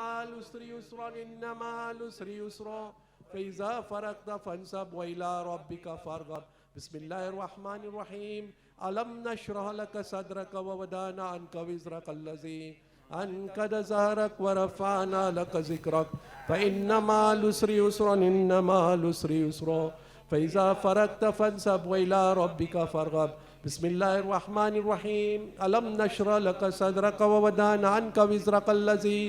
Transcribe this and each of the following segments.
مع العسر يسرا إن مع العسر يسرا فإذا فرغت فانصب وإلى ربك فارغب. بسم الله الرحمن الرحيم. ألم نشرح لك صدرك ووضعنا عنك وزرك الذي أنقض ظهرك ورفعنا لك ذكرك فإن مع العسر يسرا إن مع العسر يسرا فإذا فرغت فانصب وإلى ربك فارغب. بسم الله الرحمن الرحيم. ألم نشرح لك صدرك ووضعنا عنك وزرك الذي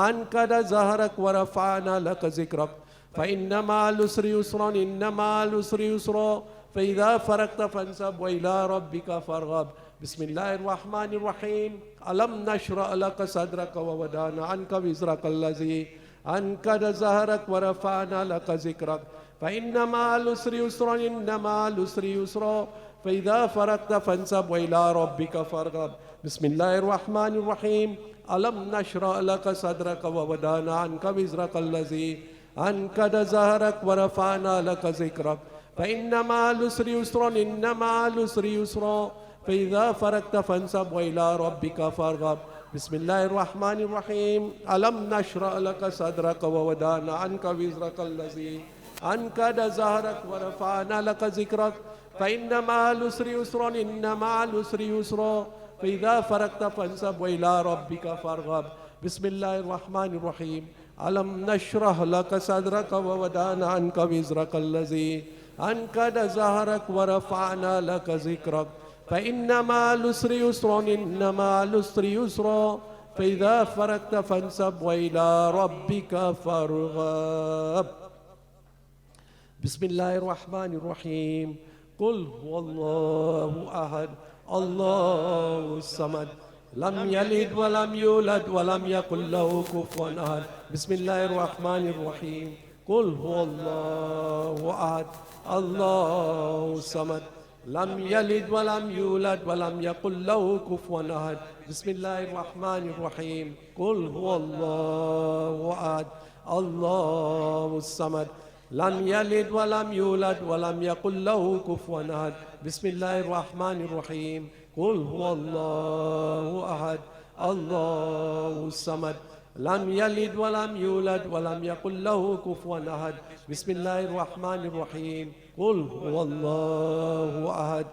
أنقض ظهرك ورفعنا لك ذكرك فإن مع العسر يسرا إن مع العسر يسرا فإذا فرغت فانصب وإلى ربك فارغب. بسم الله الرحمن الرحيم. ألم نشرح لك صدرك ووضعنا عنك وزرك الذي أنقض ظهرك ورفعنا لك ذكرك فإن مع العسر يسرا إن مع العسر يسرا فإذا فرغت فانصب وإلى ربك فارغب. بسم الله الرحمن الرحيم. ألم نشرح لك صدرك ووضعنا عنك وزرك الذي أنقض ظهرك ورفعنا لك ذكرك فإن مع العسر يسرا إن مع العسر يسرا فإذا فرغت فانصب وإلى ربك فارغب. بسم الله الرحمن الرحيم. ألم نشرح لك صدرك ووضعنا عنك وزرك الذي أنقض ظهرك ورفعنا لك ذكرك فإن مع العسر يسرا إن مع العسر يسرا فإذا فرغت فانصب وإلى ربك فارغب. بسم الله الرحمن الرحيم. ألم نشرح لك صدرك ووضعنا عنك وزرك الذي أنقض ظهرك ورفعنا لك ذكرك فإن مع العسر يسرا إن مع العسر يسرا فإذا فرغت فانصب وإلى ربك فارغب. بسم الله الرحمن الرحيم. قل هو الله أحد الله الصمد لم يلد ولم يولد ولم يكن له كفوا أحد. بسم الله الرحمن الرحيم. قل هو الله أحد الله الصمد لم يلد ولم يولد ولم يكن له كفوا أحد. بسم الله الرحمن الرحيم. قل هو الله أحد الله الصمد لم يلد ولم يولد ولم يكن له كفوا أحد. بسم الله الرحمن الرحيم. قل هو الله أحد الله الصمد لم يلد ولم يولد ولم يكن له كفوا أحد. بسم الله الرحمن الرحيم. قل هو الله أحد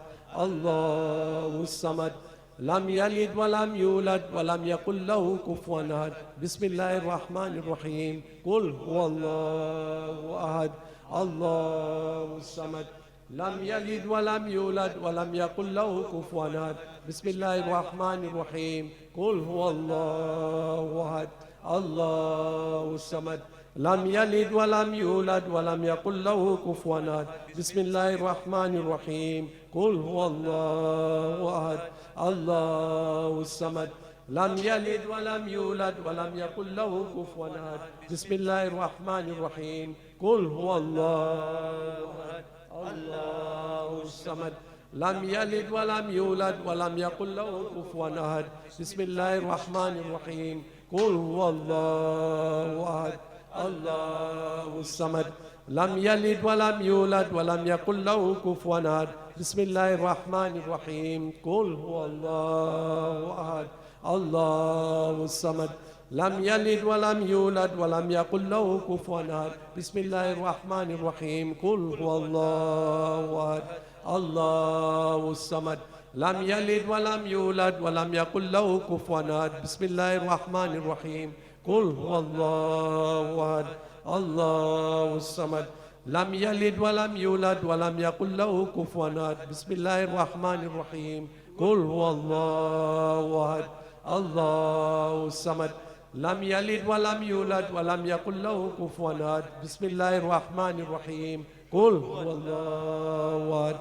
الله الصمد لم يلد ولم يولد ولم يكن له كفوا أحد. بسم الله الرحمن الرحيم. قل هو الله أحد الله الصمد لم يلد ولم يولد ولم يكن له كفوا أحد. بسم الله الرحمن الرحيم. قل هو الله أحد الله الصمد لم يلد ولم يولد ولم يكن له كفوا أحد. بسم الله الرحمن الرحيم. قل هو الله أحد الله الصمد لم يلد ولم يولد ولم يكن له كفوا أحد. بسم الله الرحمن الرحيم. قل هو الله أحد الله الصمد لم يلد ولم يولد ولم يكن له كفوا أحد. بسم الله الرحمن الرحيم. قل هو الله أحد الله الصمد لم يلد ولم يولد ولم يكن له كفوا أحد. بسم الله الرحمن الرحيم. قل هو الله أحد الله الصمد لم يلد ولم يولد ولم يكن له كفوا أحد. بسم الله الرحمن الرحيم. قل هو الله أحد الله الصمد لم يلد ولم يولد ولم يكن له كفوا أحد. بسم الله الرحمن الرحيم. قل هو الله أحد الله الصمد لم يلد ولم يولد ولم يكن له كفوا أحد. بسم الله الرحمن الرحيم. قل هو الله أحد الله الصمد لم يلد ولم يولد ولم يكن له كفوا أحد. بسم الله الرحمن الرحيم. قل هو الله أحد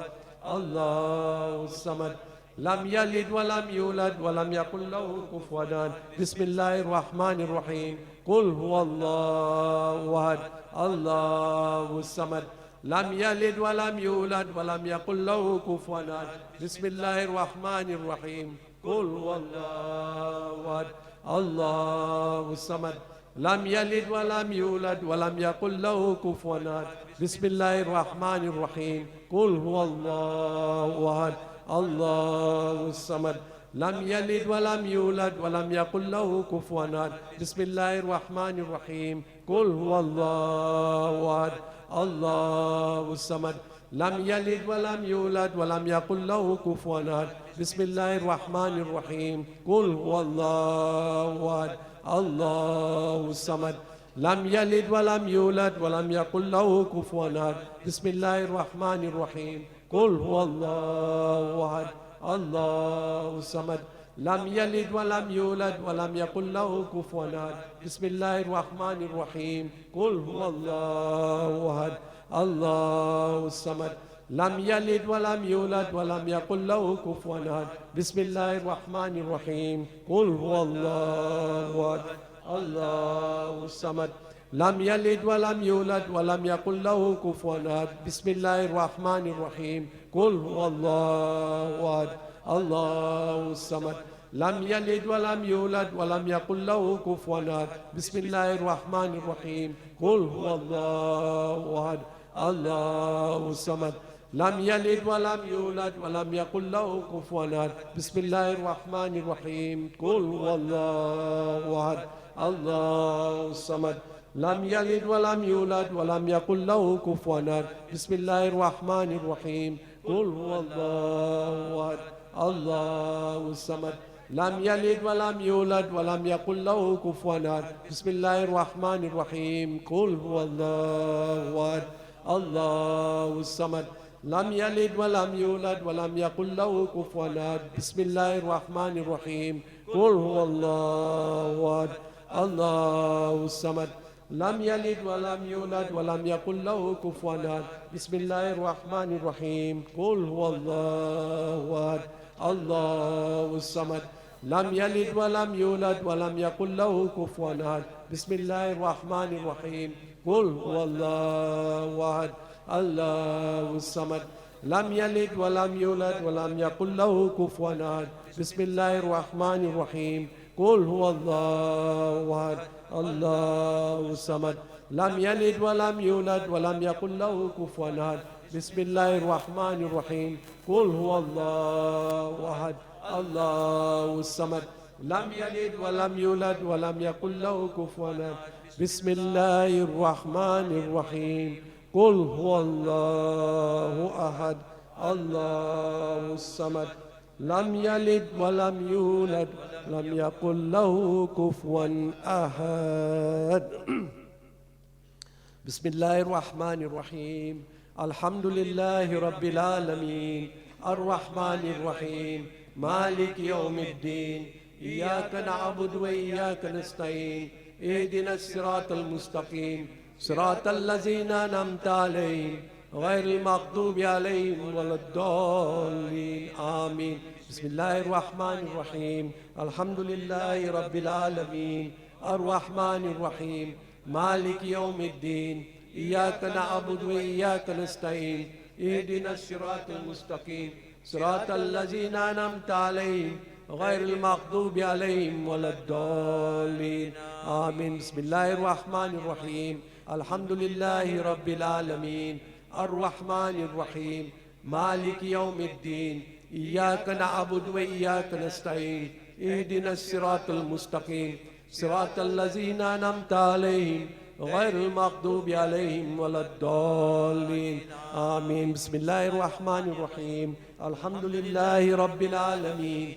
الله الصمد لم يلد ولم يولد ولم يكن له كفوا أحد. بسم الله الرحمن الرحيم. قل هو الله أحد الله الصمد لم يلد ولم يولد ولم يكن له كفوا أحد. بسم الله الرحمن الرحيم. قل هو الله أحد الله الصمد لم يلد ولم يولد ولم يكن له كفوا أحد. بسم الله الرحمن الرحيم. قل هو الله أحد الله الصمد لم يلد ولم يولد ولم يكن له كفوا أحد. بسم الله الرحمن الرحيم. قل هو الله أحد الله الصمد لم يلد ولم يولد ولم يكن له كفوا أحد. بسم الله الرحمن الرحيم. قل هو الله أحد الله الصمد لم يلد ولم يولد ولم يكن له كفوا أحد. بسم الله الرحمن الرحيم. قل هو الله أحد الله الصمد لم يلد ولم يولد ولم يكن له كفوا أحد. بسم الله الرحمن الرحيم. قل هو الله أحد الله الصمد لم يلد ولم يولد ولم يكن له كفوا أحد. بسم الله الرحمن الرحيم. قل هو الله أحد الله الصمد لم يلد ولم يولد ولم يكن له كفوا أحد. بسم الله الرحمن الرحيم. قل هو الله أحد الله الصمد لم يلد ولم يولد ولم يكن له كفوا أحد. بسم الله الرحمن الرحيم. قل هو الله أحد الله الصمد لم يلد ولم يولد ولم يكن له كفوا أحد. بسم الله الرحمن الرحيم. قل هو الله أحد الله الصمد لم يلد ولم يولد ولم يكن له كفوا أحد. بسم الله الرحمن الرحيم. قل هو الله أحد الله الصمد لم يلد ولم يولد ولم يكن له كفوا أحد. بسم الله الرحمن الرحيم. قل هو الله أحد الله الصمد لم يلد ولم يولد ولم يكن له كفوا أحد. بسم الله الرحمن الرحيم. قل هو الله أحد الله الصمد لم يلد ولم يولد ولم يكن له كفوا أحد. بسم الله الرحمن الرحيم. قل هو الله أحد الله الصمد لم يلد ولم يولد ولم يكن له كفوا أحد. بسم الله الرحمن الرحيم. قل هو الله أحد الله الصمد لم يلد ولم يولد ولم يكن له كفوا أحد. بسم الله الرحمن الرحيم. قل هو الله أحد الله الصمد لم يلد ولم يولد ولم يكن له كفوا أحد. بسم الله الرحمن الرحيم. قل هو الله أحد الله الصمد لم يلد ولم يولد ولم يكن له كفوا أحد. بسم الله الرحمن الرحيم. قل هو الله أحد الله الصمد لم يلد ولم يولد لم يكن له كفوا أحد. بسم الله الرحمن الرحيم. الحمد لله رب العالمين الرحمن الرحيم مالك يوم الدين إياك نعبد وإياك نستعين اهدنا الصراط المستقيم صراط الذين أنعمت عليهم غير المغضوب عليهم ولا الضالين آمين. بسم الله الرحمن الرحيم. الحمد لله رب العالمين الرحمن الرحيم مالك يوم الدين إياك نعبد وإياك نستعين اهدنا الصراط المستقيم صراط الذين أنعمت عليهم غير المغضوب عليهم ولا الضالين آمين. بسم الله الرحمن الرحيم. الحمد لله رب العالمين الرحمن الرحيم مالك يوم الدين إياك نعبد وإياك نستعين اهدنا الصراط المستقيم صراط الذين أنعمت عليهم غير المغضوب عليهم ولا الضالين آمين. بسم الله الرحمن الرحيم. الحمد لله رب العالمين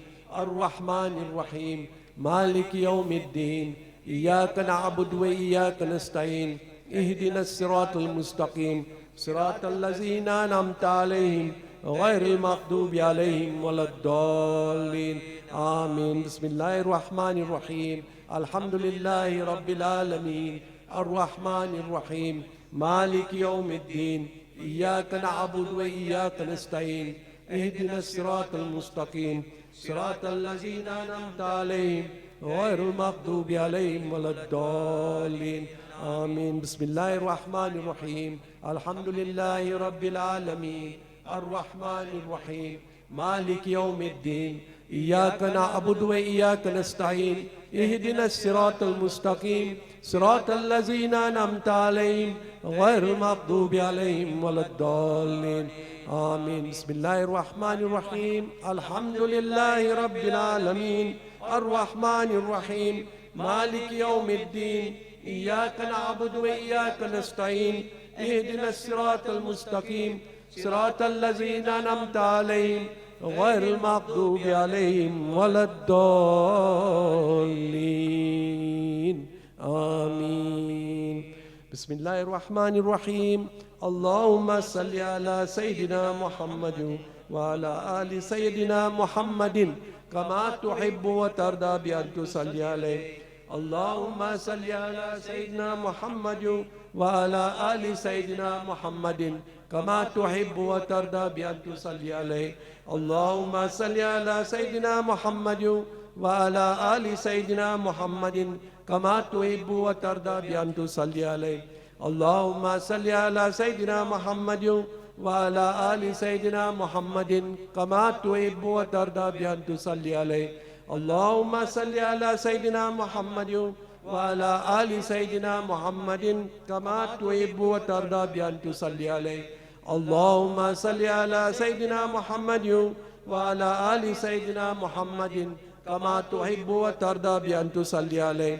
الرحمن الرحيم مالك يوم الدين إياك نعبد وإياك نستعين اهدنا الصراط المستقيم صراط الذين أنعمت عليهم غير المغضوب عليهم ولا الضالين آمين. بسم الله الرحمن الرحيم. الحمد لله رب العالمين الرحمن الرحيم مالك يوم الدين إياك نعبد وإياك نستعين اهدنا الصراط المستقيم صراط الذين أنعمت عليهم غير المغضوب عليهم ولا الضالين آمين. بسم الله الرحمن الرحيم. الحمد لله رب العالمين الرحمن الرحيم مالك يوم الدين إياك نعبد وإياك نستعين اهدنا الصراط المستقيم صراط الذين أنعمت عليهم غير المغضوب عليهم ولا الضالين آمين. بسم الله الرحمن الرحيم. الحمد لله رب العالمين الرحمن الرحيم مالك يوم الدين إياك نعبد وإياك نستعين اهدنا الصراط المستقيم صراط الذين أنعمت عليهم غير المغضوب عليهم ولا الضالين آمين. بسم الله الرحمن الرحيم. اللهم صل على سيدنا محمد وعلى آل سيدنا محمد كما تحب وترضى بأن تصلي عليه. اللهم صل على سيدنا محمد وعلى آل سيدنا محمد كما تحب وترضى بأن تصلي عليه. اللهم صل على سيدنا محمد وعلى آل سيدنا محمد كما تحب وترضى بأن تصلي عليه. اللهم صل على سيدنا محمد وعلى آل سيدنا محمد كما تحب وترضى بأن تصلي عليه. اللهم صل على سيدنا محمد وعلى آل سيدنا محمد كما تحب وترضى بأن تصلي عليه. اللهم صل على سيدنا محمد وعلى آل سيدنا محمد كما تحب وترضى بأن تصلي عليه.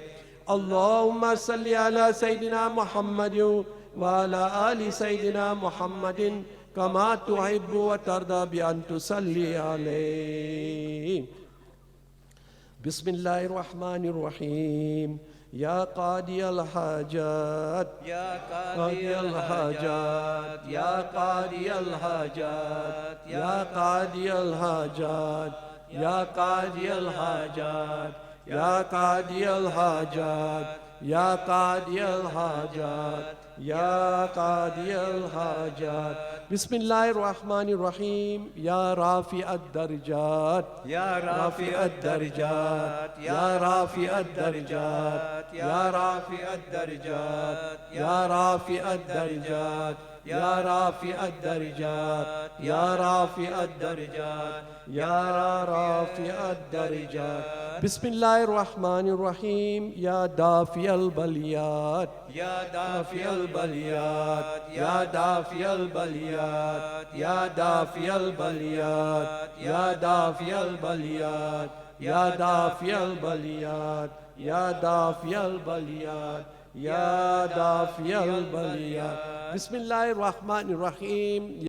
اللهم صل على سيدنا محمد وعلى آل سيدنا محمد كما تحب وترضى بأن تصلي عليه. بسم الله الرحمن الرحيم. يا قاضي الحاجات يا قاضي الحاجات يا قاضي الحاجات يا قاضي الحاجات يا قاضي الحاجات يا قاضي الحاجات يا قاضي الحاجات يا قاضي الحاجات. بسم الله الرحمن الرحيم. يا رافع الدرجات يا رافع الدرجات يا رافع الدرجات يا رافع الدرجات يا رافع الدرجات يا رافع الدرجات يا رافع الدرجات يا رافع الدرجات. بسم الله الرحمن الرحيم. يا دافع البليات يا دافع البليات يا دافع البليات يا دافع البليات يا دافع البليات يا دافع البليات يا دافع البليات يا دافع البليات. بسم الله الرحمن الرحيم.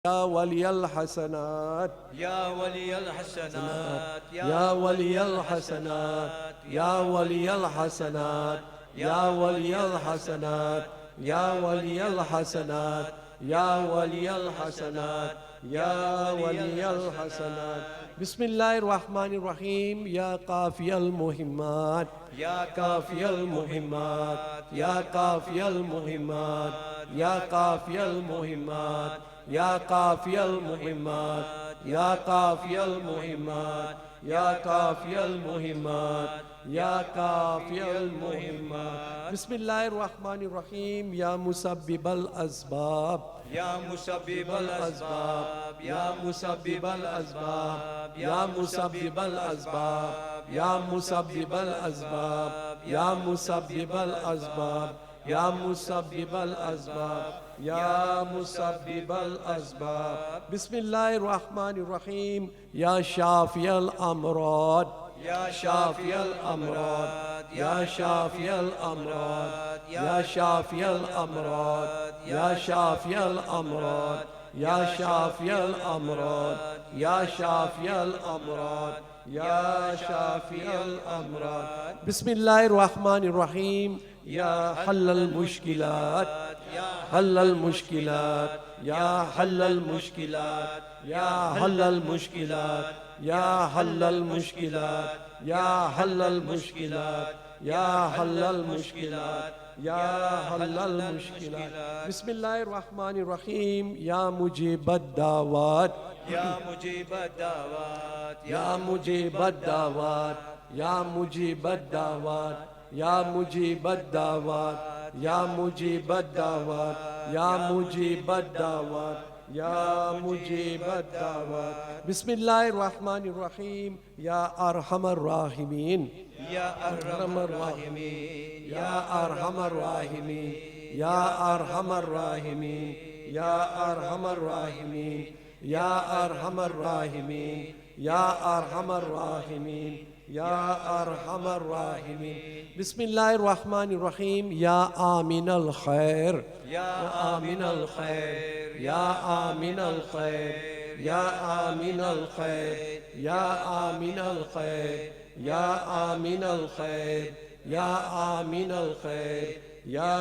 يا ولي الحسنات يا ولي الحسنات يا ولي الحسنات يا ولي الحسنات يا ولي الحسنات يا ولي الحسنات يا ولي الحسنات يا ولي الحسنات. بسم الله الرحمن الرحيم. يا قافي المهمات يا قافي المهمات يا قافي المهمات يا قافي المهمات يا قافي المهمات يا قافي المهمات يا قافي المهمات يا قافي المهمات. بسم الله الرحمن الرحيم. يا مسبب الأسباب يا مسبب الأسباب يا مسبب الأسباب يا مسبب الأسباب يا مسبب الأسباب يا مسبب الأسباب يا مسبب الأسباب يا مسبب الأسباب. بسم الله الرحمن الرحيم. يا شافي الأمراض يا شافي الأمراض يا شافي الأمراض يا شافي الأمراض يا شافي الأمراض يا شافي الأمراض يا شافي الأمراض يا شافي الأمراض. بسم الله الرحمن الرحيم. يا حل المشكلات يا حل المشكلات يا حل المشكلات يا حل المشكلات يا حل المشكلات يا حل المشكلات يا حل المشكلات يا حل المشكلات. بسم الله الرحمن الرحيم. يا مجيب الدعوات يا مجيب الدعوات يا مجيب الدعوات يا مجيب الدعوات يا مجيب الدعوات يا مجيب الدعوات يا مجيب الدعوات یا مجیب الدعوات. بسم اللہ الرحمن الرحیم. یا ارحم الراحمین یا ارحم الراحمین یا ارحم الراحمین یا ارحم الراحمین یا ارحم الراحمین یا ارحم الراحمین یا ارحم الراحمین یا ارحم الراحمین. بسم اللہ الرحمن الرحیم. یا آمین الخیر یا آمین الخیر یا آمین الخیر یا آمین الخیر یا آمین الخیر یا آمین الخیر یا آمین الخیر یا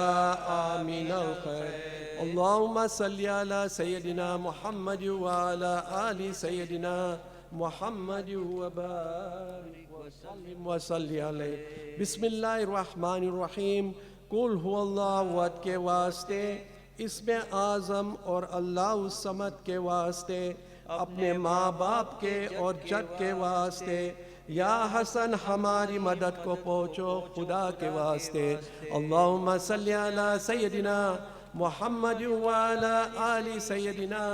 آمین الخیر. اللہم صلی علی سیدنا محمد وعلی آل سیدنا محمد وبارک وسلم وصلی علیہ. بسم اللہ الرحمن الرحیم. قل هو اللہ احد کے واسطے، اسم اعظم اور اللہ الصمد کے واسطے، اپنے ماں باپ کے اور جد کے واسطے، یا حسن ہماری مدد کو پہنچو خدا کے واسطے. اللہم صلی علی سیدنا محمد وعلی آل سیدنا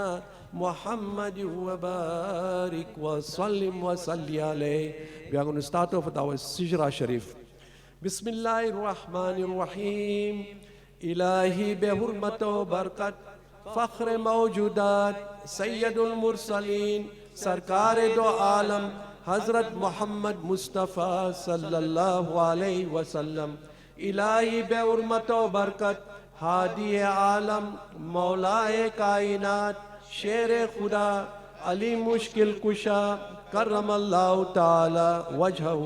محمد وبارک وسلم وصلی علیہ. We are going to start off with our Sijra Sharif. بسم اللہ الرحمن الرحیم. الہی بے حرمت و برکت فخر موجودات سید المرسلین سرکار دو عالم حضرت محمد مصطفیٰ صلی اللہ علیہ وسلم. الہی بے حرمت و برکت ہادی عالم مولائے کائنات شیر خدا علی مشکل کشا کرم اللہ تعالی وجہہ.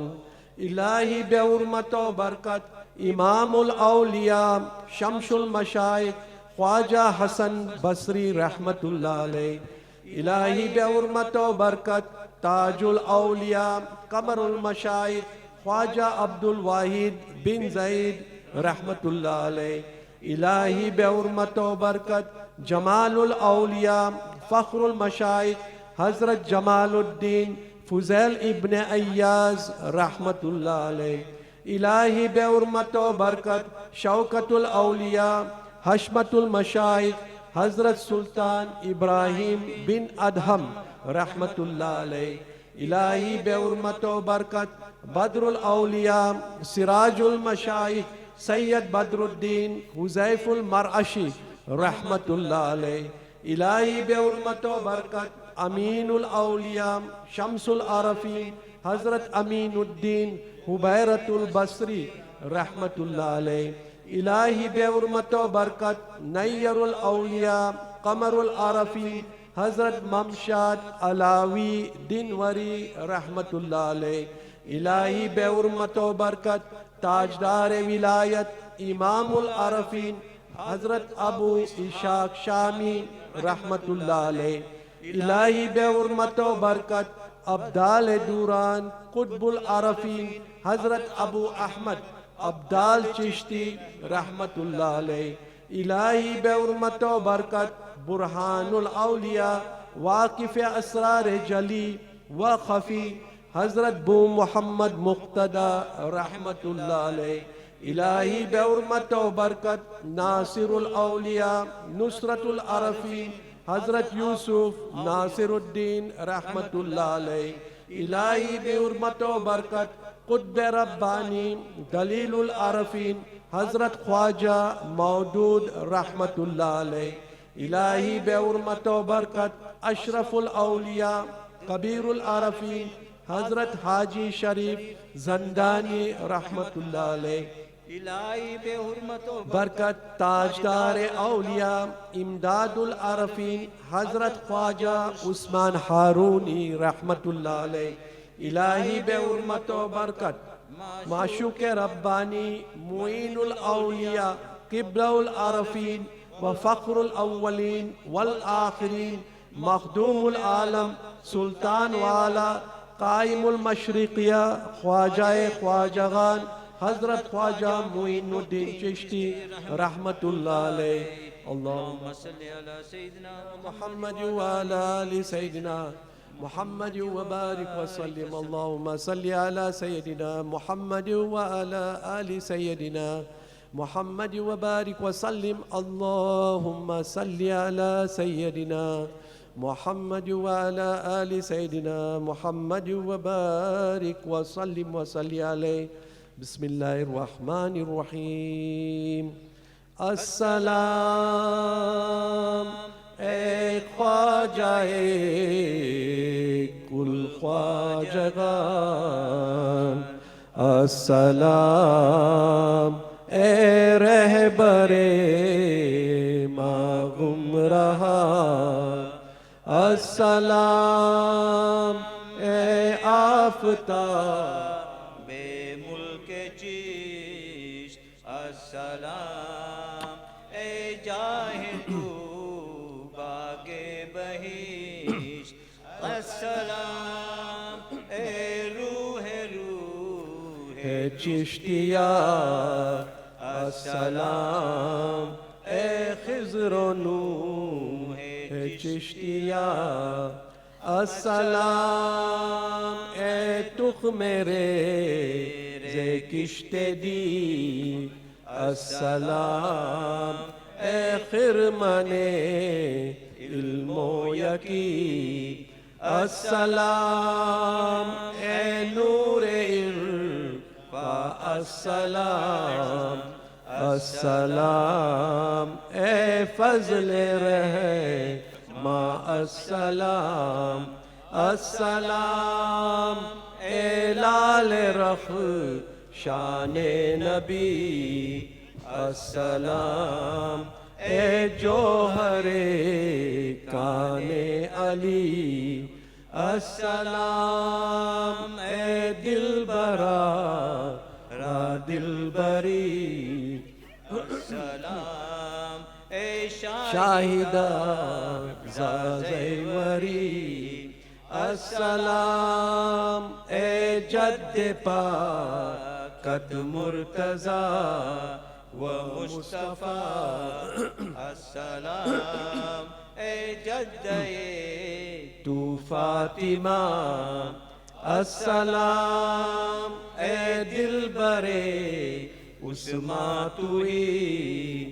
الہی بے حرمت و برکت امام الاولیاء شمس المشائخ خواجہ حسن بصری رحمت اللہ علیہ. الہی بے حرمت و برکت تاج الاولیاء قمر المشائخ خواجہ عبد الواحد بن زید رحمت اللہ علیہ. الہی بے حرمت و برکت جمال الاولیاء فخر المشائخ حضرت جمال الدین فضیل ابن ایاز رحمت اللہ علیہ. الہی بے حرمت و برکت شوکت الاولیاء حشمت المشائخ حضرت سلطان ابراہیم بن ادہم رحمت اللہ علیہ. الہی بے حرمت و برکت بدر الاولیاء سراج المشائخ سید بدر الدین حذیف المرعشی رحمت اللہ علیہ. الہی بے حرمت و برکت امین الاولیاء شمس العارفین حضرت امین الدین حبیرت البصری رحمت اللہ علیہ. الہی بے حرمت و برکت نیر الاولیاء قمر العارفین حضرت ممشاد علاوی دینوری رحمت اللہ علیہ. الہی بے حرمت و برکت تاجدار ولایت امام العارفین حضرت ابو اشاق شامی رحمت اللہ علیہ. الہی بے حرمت و برکت ابدال دوران قطب العارفین حضرت ابو احمد ابدال چشتی رحمت اللہ علیہ. الہی بے حرمت و برکت برہان الاولیاء واقف اسرار جلی و خفی حضرت بو محمد مقتدی رحمت اللہ علیہ. الہی بے حرمت و برکت ناصر الاولیاء نصرت العارفین حضرت یوسف ناصر الدین رحمت اللہ علیہ. الہی بے حرمت و برکت قطب ربانی دلیل العارفین حضرت خواجہ مودود رحمت اللہ علیہ. الہی بے حرمت و برکت اشرف الاولیاء کبیر العارفین حضرت حاجی شریف زندانی رحمت اللہ علیہ. الہی بے حرمت و برکت تاجدار اولیاء امداد العارفین حضرت خواجہ عثمان ہارونی رحمت اللہ علیہ. الہی بے حرمت و برکت معشوق ربانی معین الاولیاء قبلہ العارفین وفخر الاولین والآخرین مخدوم العالم سلطان والا قائم المشرقیہ خواجہ خواجگان حضرت خواجہ معین الدین چشتی رحمت اللہ علیہ. اللہم صلی علی سیدنا محمد وعلی آل سیدنا محمد وبارک وسلم. اللہم صلی علی سیدنا محمد وعلی آل سیدنا محمد وبارك وسلم اللهم صل على سيدنا محمد وعلى آل سيدنا محمد وبارك وسلم وصل عليه بسم الله الرحمن الرحيم السلام اے خواجہ کل خواجگان السلام اے رہبر ما گمراہان السلام اے آفتاب بے ملک چشت السلام اے جاہد باغ بہشت السلام اے روح چشتیا السلام اے خضر و نوح چشتیا السلام اے تخم ریز کشت دی السلام اے خرمن علم و یقین السلام اے نور السلام السلام اے فضل رحمہ السلام السلام اے لال رخ شان نبی السلام اے جوہر کان علی السلام اے دلبرا را دلبری السلام اے شاہدہ زازیوری السلام اے جد پاکت مرتضیٰ و مصطفیٰ السلام اے جدہ تو فاطمہ السلام اے دلبر عثمان توئی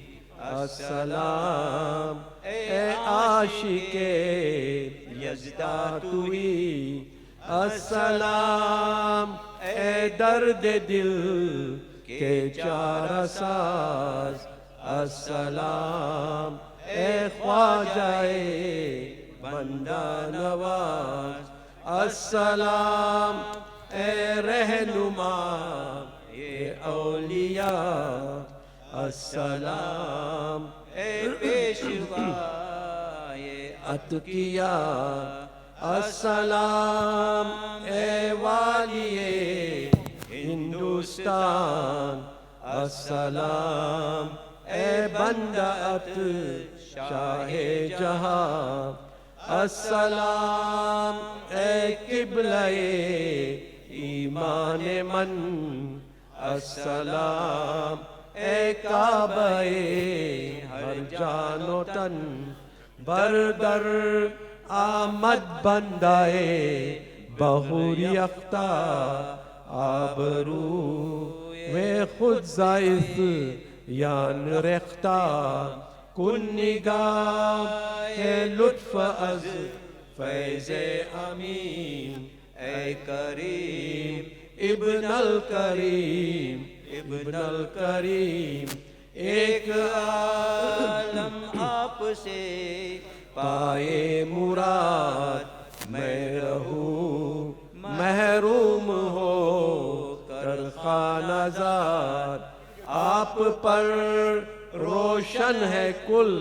السلام اے عاشق یزدہ توئی السلام اے درد دل کے چارہ ساز السلام اے خواجہ بندہ نواز السلام اے رہنما اے اولیاء السلام اے پیشوا اے اتقیا السلام اے والی ہندوستان السلام اے بندہ شاہ جہاں السلام اے قبلہ ایمان من السلام اے کعبہ ہر جان و تن بردر آمد بندائے بہور یختہ آبرو میں خود زائف یان رختہ کن نگاہ لطف از فیض امین اے کریم ابن الکریم ابن الکریم ایک عالم آپ سے پائے مراد میں رہوں محروم ہو کر خانہ زار آپ پر روشن ہے کل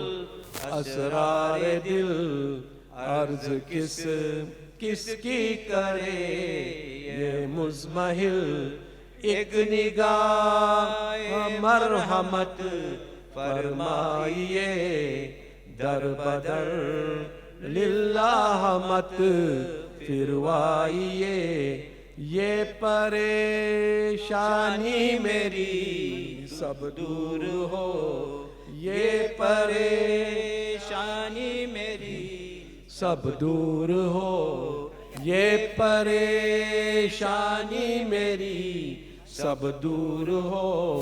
اسرار دل عرض کس کی کرے یہ مزمحل ایک نگاہ مرحمت فرمائیے در بدر للہ مت پھروائیے یہ پریشانی میری سب دور ہو یہ پریشانی میری سب دور ہو یہ پریشانی میری سب دور ہو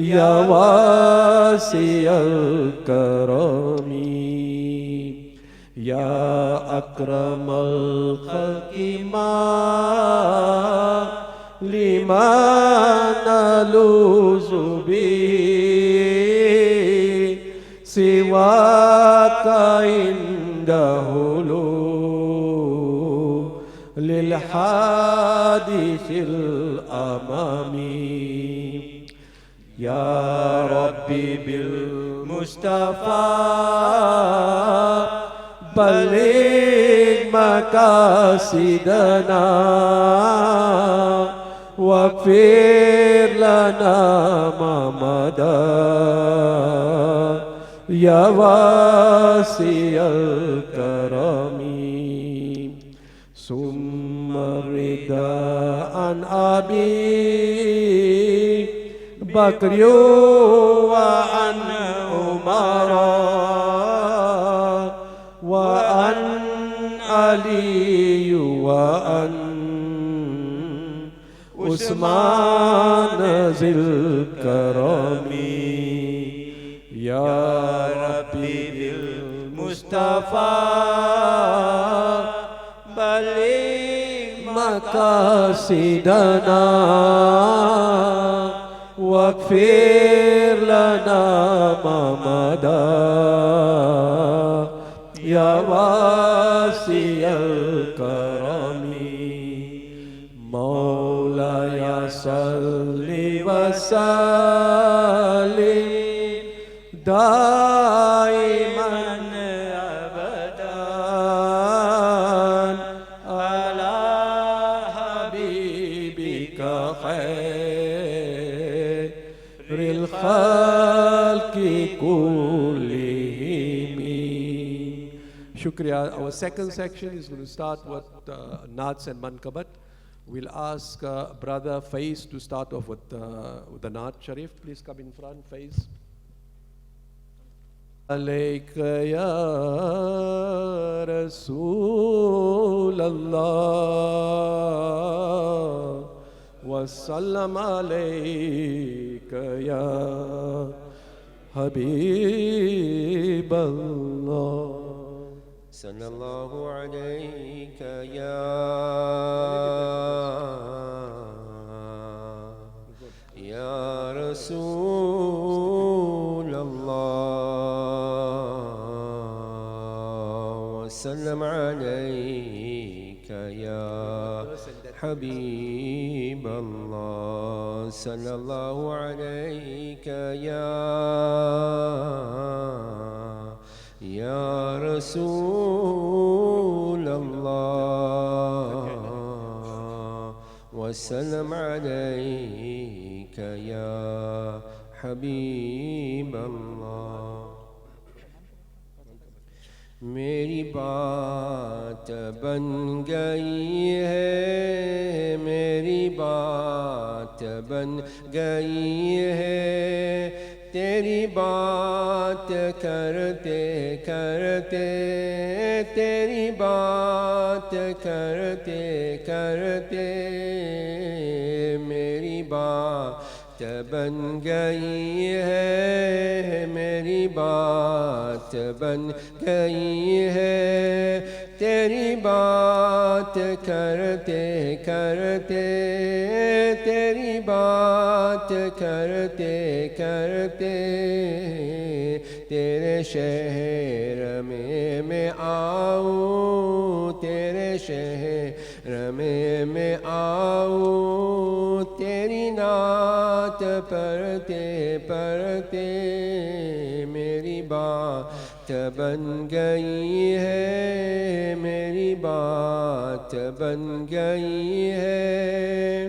یا واسع الکرم یا اکرم الخلق ما لمن نلوذ به سواك عند حلول للحادث الأمامي يا ربي بالمصطفى بلغ مقاصدنا واغفر لنا ما مضى يا واسع الكرم ثم الرضا عن أبي بكر وعن عمر وعن علي وعن عثمان ذي الكرم يا ربي بالمصطفى بلغ مقاصدنا واغفر لنا ما مضى يا واسع الكرم مولاي صل وسلم دائما ابدا على حبيبك خير الخلق كلهم. Shukriya. Our second section is going to start with Naats and Mankabat. We'll ask Brother Faiz to start off with the Naat Sharif. Please come in front, Faiz. عليك يا رسول الله وسلم عليك يا حبيب الله صلى الله عليك يا رسول الله وسلم عليك يا حبيب الله صلى الله عليك يا رسول الله وسلم عليك يا حبيب الله. میری بات بن گئی ہے میری بات بن گئی ہے تیری بات کرتے کرتے تیری بات کرتے کرتے میری بات بن گئی ہے میری بات بن گئی ہے تیری بات کرتے کرتے تیری بات کرتے کرتے تیرے شہر میں آؤں تیرے شہر میں آؤں تیری نعت پڑھتے پڑھتے میری بات بن گئی ہے میری بات بن گئی ہے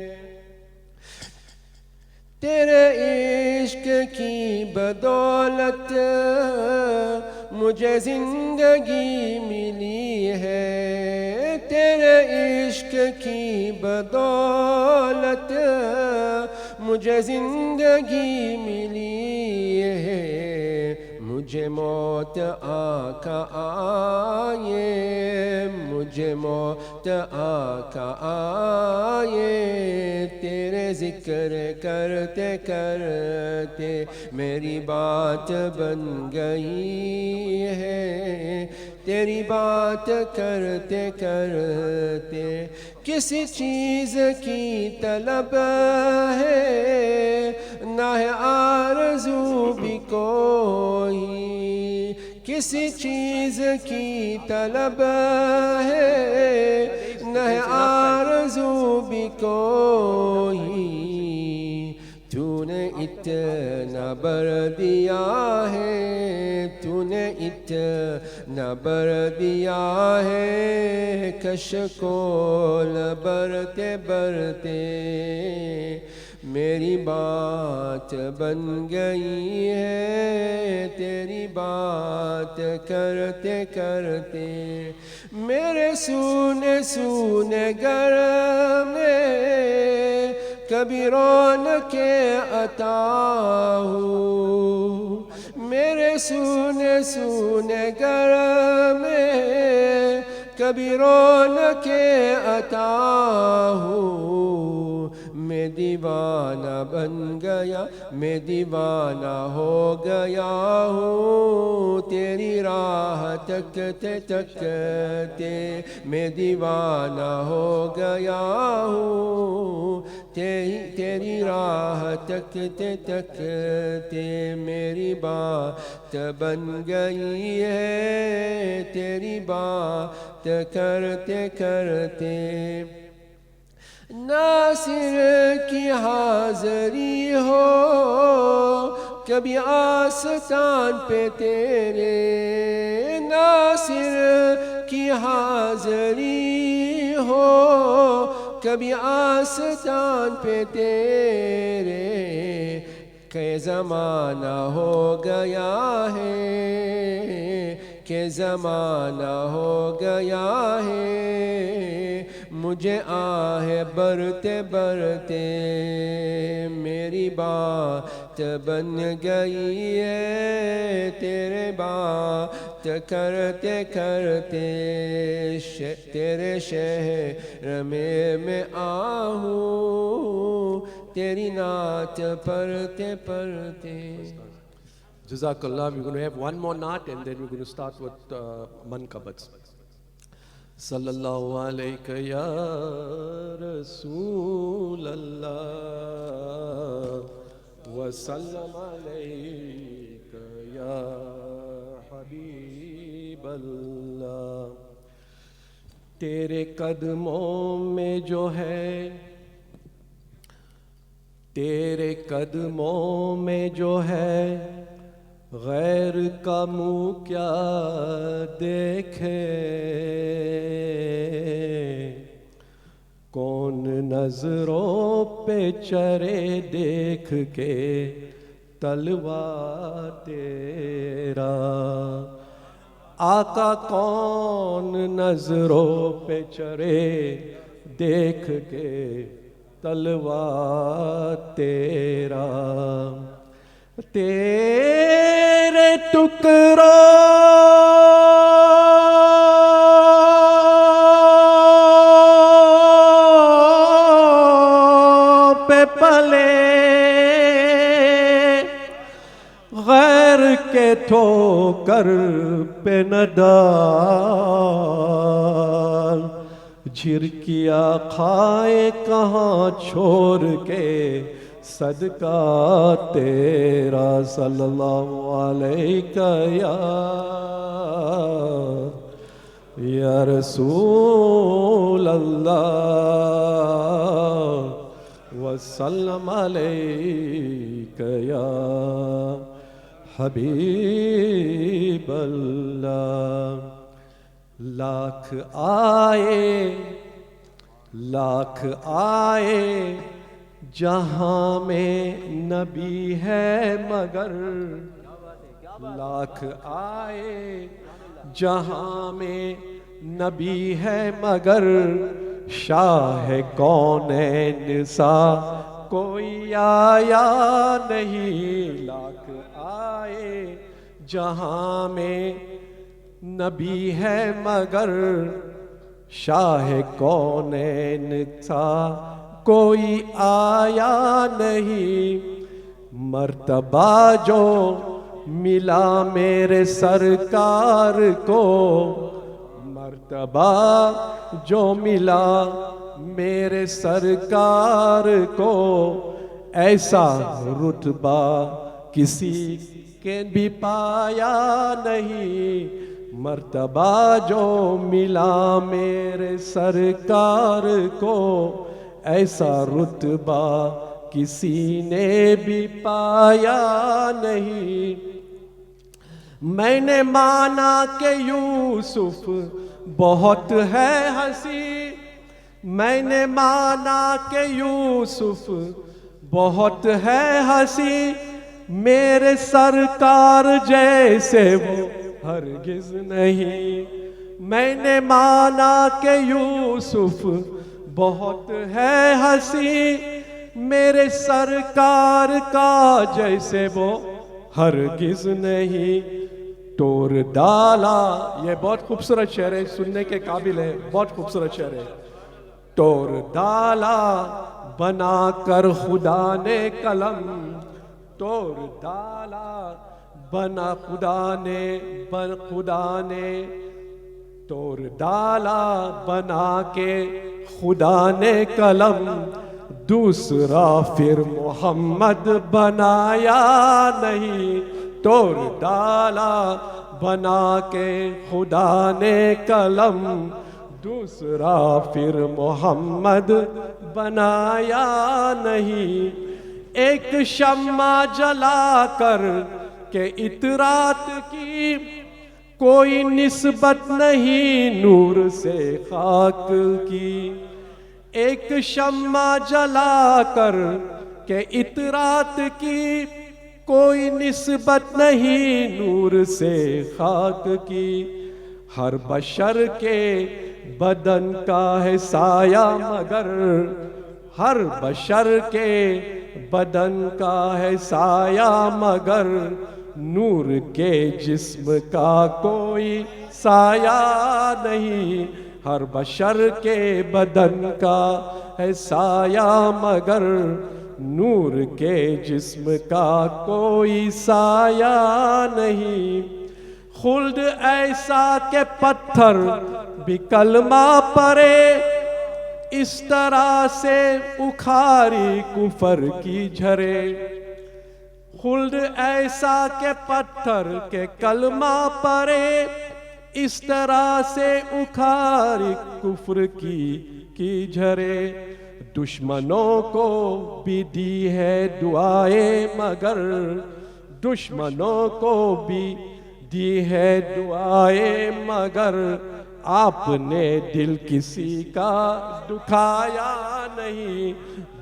تیرے عشق کی بدولت مجھے زندگی ملی ہے تیرے عشق کی بدولت مجھے زندگی ملی ہے مجھے موت آقا آئے، مجھے موت آقا آئے، تیرے ذکر کرتے کرتے میری بات بن گئی ہے، تیری بات کرتے کرتے کسی چیز کی طلب ہے، نہ ہے آرزو بھی کوئی، کسی چیز کی طلب ہے، نہ ہے آرزو بھی کوئی، تو نے اتنا بر دیا ہے، تو نے اتنا بر دیا ہے، کشکول برتے برتے میری بات بن گئی ہے، تیری بات کرتے کرتے میرے سونے سونے گھر میں کبھی رونق عطا ہو، میرے سونے سونے گھر میں کبھی رونق عطا ہو، میں دیوانہ بن گیا، میں دیوانہ ہو گیا ہوں، تیری راہ تکتے تکتے میں دیوانہ ہو گیا ہوں، تیری راہ تکتے تکتے میری بات بن گئی ہے، تیری بات کرتے کرتے ناصر کی حاضری ہو کبھی آستان پہ تیرے، ناصر کی حاضری ہو کبھی آستان پہ تیرے، کہ زمانہ ہو گیا ہے، کہ زمانہ ہو گیا ہے، مجھے آہ برتے برتے میری بات بن گئی ہے، تیرے بات کرتے کرتے تیرے شہر میں آہوں، تیری نعت پڑھتے پڑھتے. Jazakallah. We're going to have one more naat and then we're going to start with mankabats. Sallallahu alayka ya Rasool Allah wa sallam alayka ya Habib Allah. تیرے قدموں میں جو ہے، تیرے قدموں میں جو ہے، غیر کا منہ کیا دیکھے، کون نظروں پہ چرے دیکھ کے تلوا تیرا، آقا کون نظروں پہ چرے دیکھ کے تلوا تیرا، تیرے ٹکڑوں پہ پلے، غیر کے ٹھوکر پہ نہ ڈال، جھرکیاں کھائے کہاں چھوڑ کے صدقہ تیرا، صلی اللہ علیہ یا رسول اللہ وسلم علیہ یا حبیب اللہ. لاکھ آئے جہاں میں نبی ہے مگر، لاکھ آئے جہاں میں نبی ہے مگر، شاہ کونین سا کوئی آیا نہیں. لاکھ آئے جہاں میں نبی ہے مگر شاہ کونین سا کوئی آیا نہیں. مرتبہ جو ملا میرے سرکار کو، مرتبہ جو ملا میرے سرکار کو، ایسا رتبہ کسی کے بھی پایا نہیں. مرتبہ جو ملا میرے سرکار کو، ایسا رتبہ کسی نے بھی پایا نہیں. میں نے مانا کہ یوسف بہت ہے ہنسی، میں نے مانا کہ یوسف بہت ہے ہنسی، میرے سرکار جیسے وہ ہرگز نہیں. میں نے مانا کہ یوسف بہت ہے ہنسی، میرے سرکار کا جیسے وہ ہرگز نہیں. ٹور ڈالا، یہ بہت خوبصورت شعر ہے، سننے کے قابل ہے، بہت خوبصورت شعر ہے. ٹور ڈالا بنا کر خدا نے قلم، ٹور ڈالا بنا خدا نے ٹور ڈالا بنا کے خدا نے قلم، دوسرا پھر محمد بنایا نہیں. ٹور ڈالا بنا کے خدا نے قلم، دوسرا پھر محمد بنایا نہیں. ایک شمع جلا کر کہ اطراط کی، کوئی نسبت نہیں نور سے خاک کی. ایک شمع جلا کر کہ اطراط کی، کوئی نسبت نہیں نور سے خاک کی. ہر بشر کے بدن کا ہے سایہ مگر، ہر بشر کے بدن کا ہے سایہ مگر، نور کے جسم کا کوئی سایہ نہیں. ہر بشر کے بدن کا ہے سایہ مگر، نور کے جسم کا کوئی سایہ نہیں. خلد ایسا کہ پتھر بھی کلمہ پڑے، اس طرح سے اکھاری کفر کی جھرے. خلد ایسا کہ پتھر کے کلمہ پڑے، اس طرح سے اکھاری کفر کی جھرے. دشمنوں کو بھی دی ہے دعائیں مگر، دشمنوں کو بھی دی ہے دعائیں مگر، آپ نے دل کسی کا دکھایا نہیں.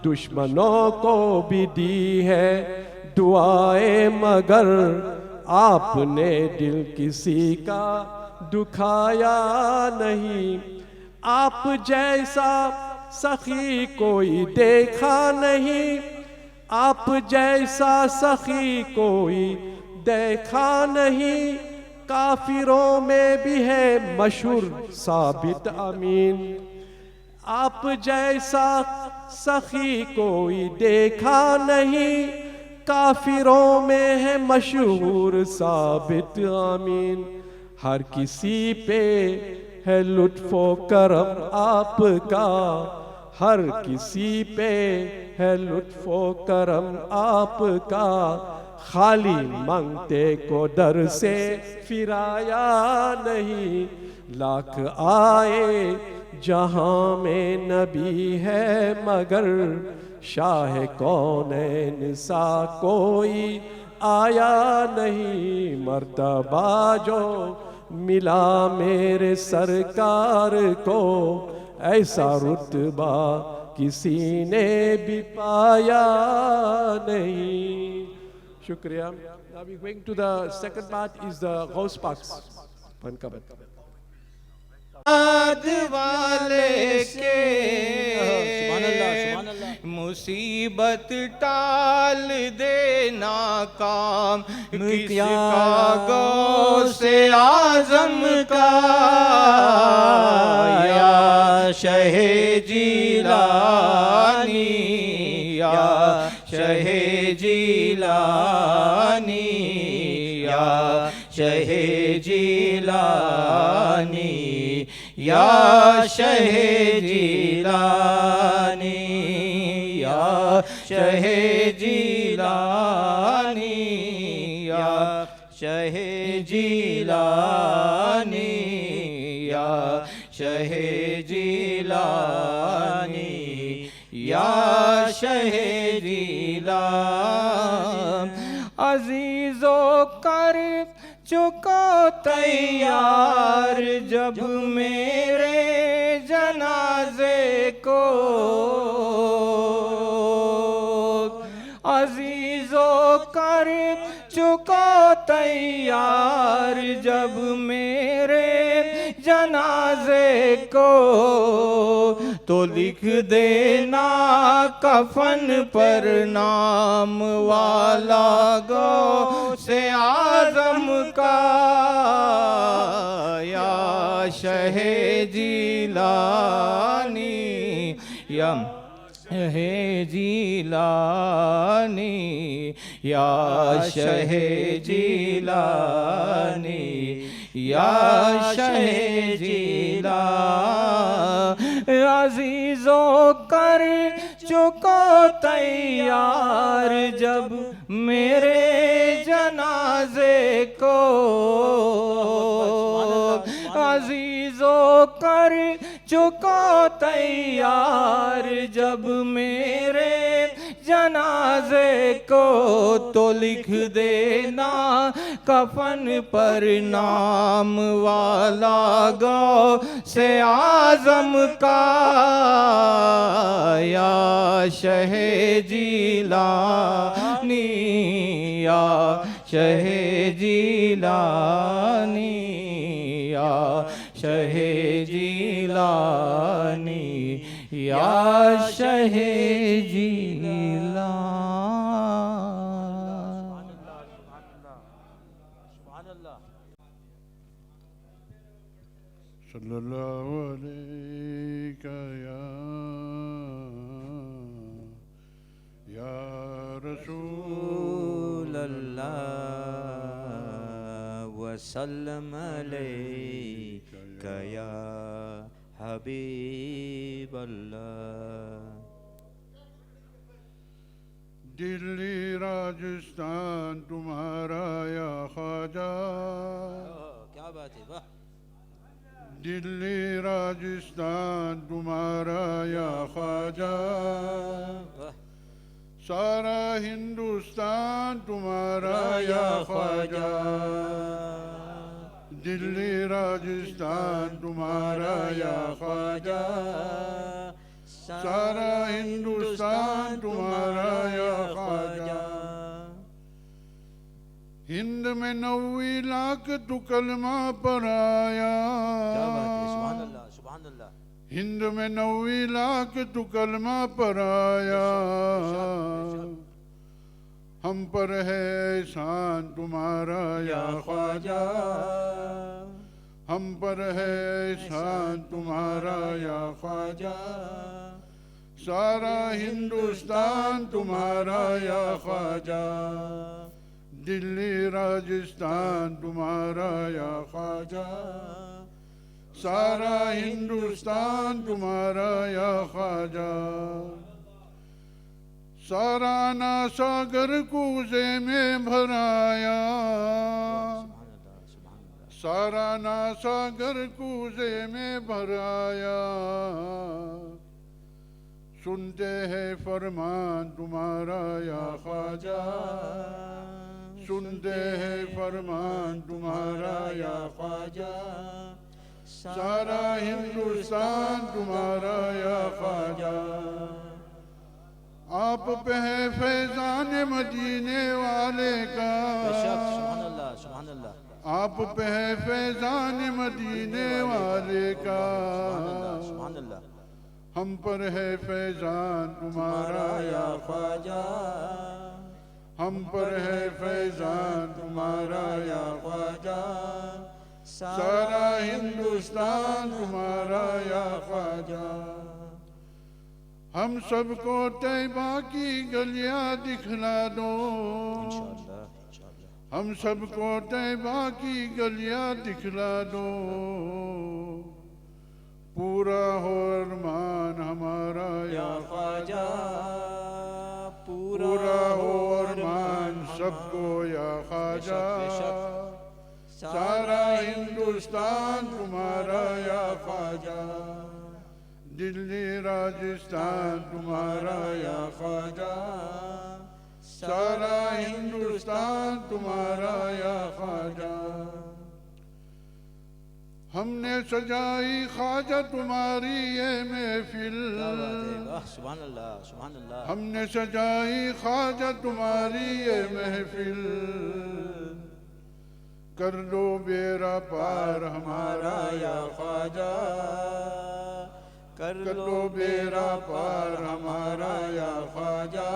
دشمنوں کو بھی دی ہے دعائیں مگر، آپ نے دل کسی کا دکھایا نہیں. آپ جیسا سخی کوئی دیکھا نہیں، آپ جیسا سخی کوئی دیکھا نہیں. کافروں میں بھی ہے مشہور ثابت امین، آپ جیسا سخی کوئی دیکھا نہیں. کافروں میں ہے مشہور ثابت امین. ہر کسی پہ ہے لطف و کرم آپ کا، ہر کسی پہ ہے لطف و کرم آپ کا. خالی منگتے کو در سے پھرایا نہیں. لاکھ آئے جہاں میں نبی ہے مگر، شاہ کونین سا کوئی آیا نہیں. مرتبہ جو ملا میرے سرکار کو، ایسا رتبہ کسی نے بھی پایا نہیں. شکریہ. Now we're going to the second part is the Ghaus Paks. والے کے سبحان اللہ سبحان اللہ مصیبت ٹال دینا کام کس کیا کا غوث اعظم کا یا شہ جیلانی یا شہ جیلانی یا شہ جیلانی یا شہ جیلانی یا شہ جیلانی یا شہ جیلانی یا شہ جیلانی یا شہ جیلانی عزیزو کر چکو تیار جب میرے جنازے کو عزیزو کر چکو تیار جب میرے جنازے کو تو لکھ دینا کفن پر نام والا غوث اعظم کا یا شہ جیلانی یا شہ جیلانی یا شہ جیلانی یا شہ جیلانی عزیزو کر چکو تیار جب میرے جنازے کو عزیزو کر چکو تیار جب میرے جنازے کو تو لکھ دینا کفن پر نام والا غوث اعظم کا یا شہ جیلانی یا شہ جیلانی یا شہ جیلانی یا شہ جیلانی صلی اللہ علیہ یا رسول اللہ وسلم علیک یا حبیب اللہ دلی راجستھان تمہارا یا خواجہ کیا بات ہے واہ دلی راجستھان تمہارا یا خواجہ سارا ہندوستان تمہارا یا خواجہ دلی راجستھان تمہارا یا خواجہ سارا ہندوستان تمہارا یا خواجہ ہند میں 90 لاکھ تو کلمہ پر آیا سبحان اللہ سبحان اللہ ہند میں 90 لاکھ تو کلمہ پر آیا ہم پر ہے احسان تمہارا یا خواجہ ہم پر ہے احسان تمہارا یا خواجہ سارا ہندوستان تمہارا یا خواجہ دلی راجستھان تمہارا یا خواجہ سارا ہندوستان تمہارا یا خواجہ سارا ناساگر کوزے میں بھرایا سارا ناساگر کوزے میں بھرایا سنتے ہیں فرمان تمہارا یا خواجہ سنتے ہیں فرمان تمہارا یا خواجہ سارا ہندوستان تمہارا یا خواجہ آپ پہ ہے فیضان مدینے والے کا سبحان اللہ سبحان اللہ آپ پہ ہے فیضان مدینے والے کا، سبحان اللہ ہم پر ہے فیضان تمہارا یا خواجہ، ہم پر ہے فیضان تمہارا یا خواجہ، سارا ہندوستان تمہارا یا خواجہ، ہم سب کو طیبہ کی گلیاں دکھلا دو، انشاءاللہ ہم سب کو طیبہ کی گلیاں دکھلا دو، پورا ہو ارمان ہمارا یا خواجہ، پورا ہو ارمان سب کو یا خواجہ، سارا ہندوستان تمہارا یا خواجہ، دلی راجستھان تمہارا یا خواجہ، سارا ہندوستان تمہارا یا خواجہ، ہم نے سجائی خواجہ تمہاری یہ محفل، سبحان اللہ سبحان اللہ، ہم نے سجائی خواجہ تمہاری یہ محفل، کر دو بیڑا پار ہمارا یا خواجہ، کر لو بیڑا پار ہمارا یا خواجہ،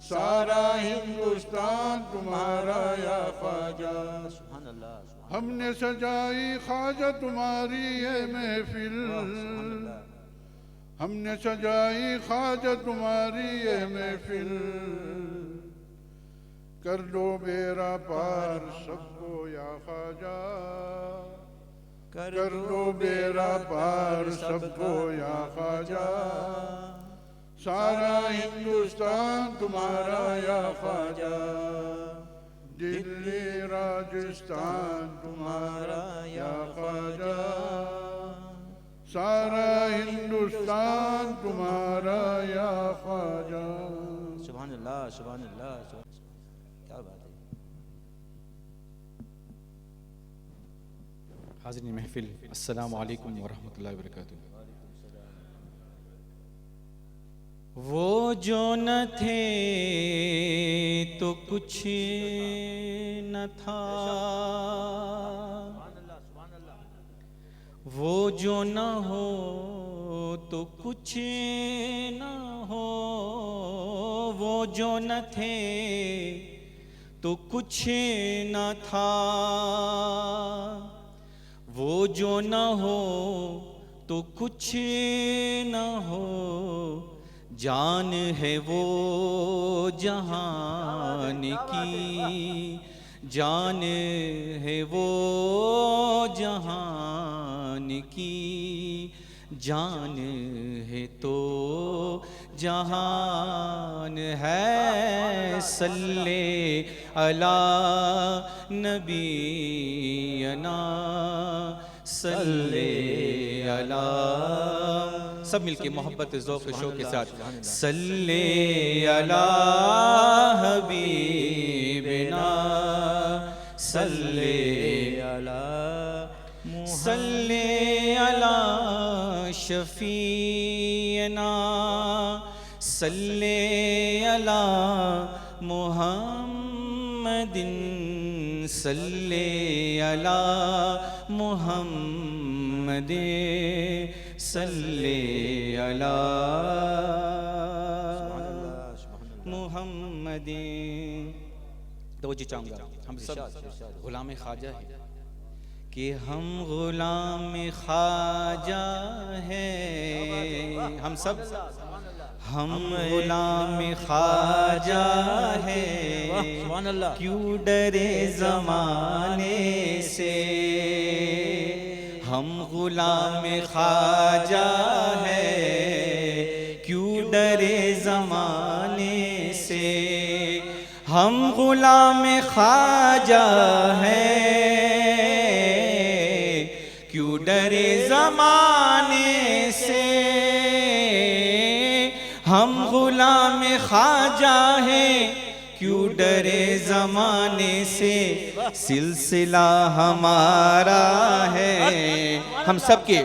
سارا ہندوستان تمہارا یا خواجہ، سبحان اللہ ہم نے سجائی خواجہ تمہاری یہ محفل، ہم نے سجائی خواجہ تمہاری یہ محفل، کر دو بیڑا پار سب کو یا خواجہ، کر دو بیڑا پار سب کو یا خواجہ، سارا ہندوستان تمہارا یا خواجہ، دلی راجستھان تمہارا یا خواجہ، سارا ہندوستان تمہارا یا خواجہ، سبحان اللہ سبحان اللہ، کیا بات ہے۔ حاضرین محفل، السلام علیکم ورحمۃ اللہ وبرکاتہ۔ وہ جو نہ تھے تو کچھ نہ تھا، وہ جو نہ ہو تو کچھ نہ ہو، وہ جو نہ تھے تو کچھ نہ تھا، وہ جو نہ ہو تو کچھ نہ ہو، جان ہے وہ جہان کی، جان ہے وہ جہان کی، جان ہے تو جہان ہے، صلی علی نبینا، صلی علی، سب مل کے محبت ذوق شوق کے ساتھ، صلی علی حبیبنا، صلی علی، صلی علی شفیعنا، صلی علی محمد، صلی علی محمد، صلی علی محمد۔ توجہ چاہوں گا، ہم سب غلام خواجہ ہیں، کہ ہم غلام خواجہ ہیں، ہم سب ہم غلام خواجہ ہیں، کیوں ڈرے زمانے سے، ہم غلام خواجہ ہیں، کیوں ڈرے زمانے سے، ہم غلام خواجہ ہیں، کیوں ڈرے زمانے سے، ہم غلام خواجہ ہیں، کیوں ڈرے زمانے سے، سلسلہ ہمارا ہے، ہم سب کے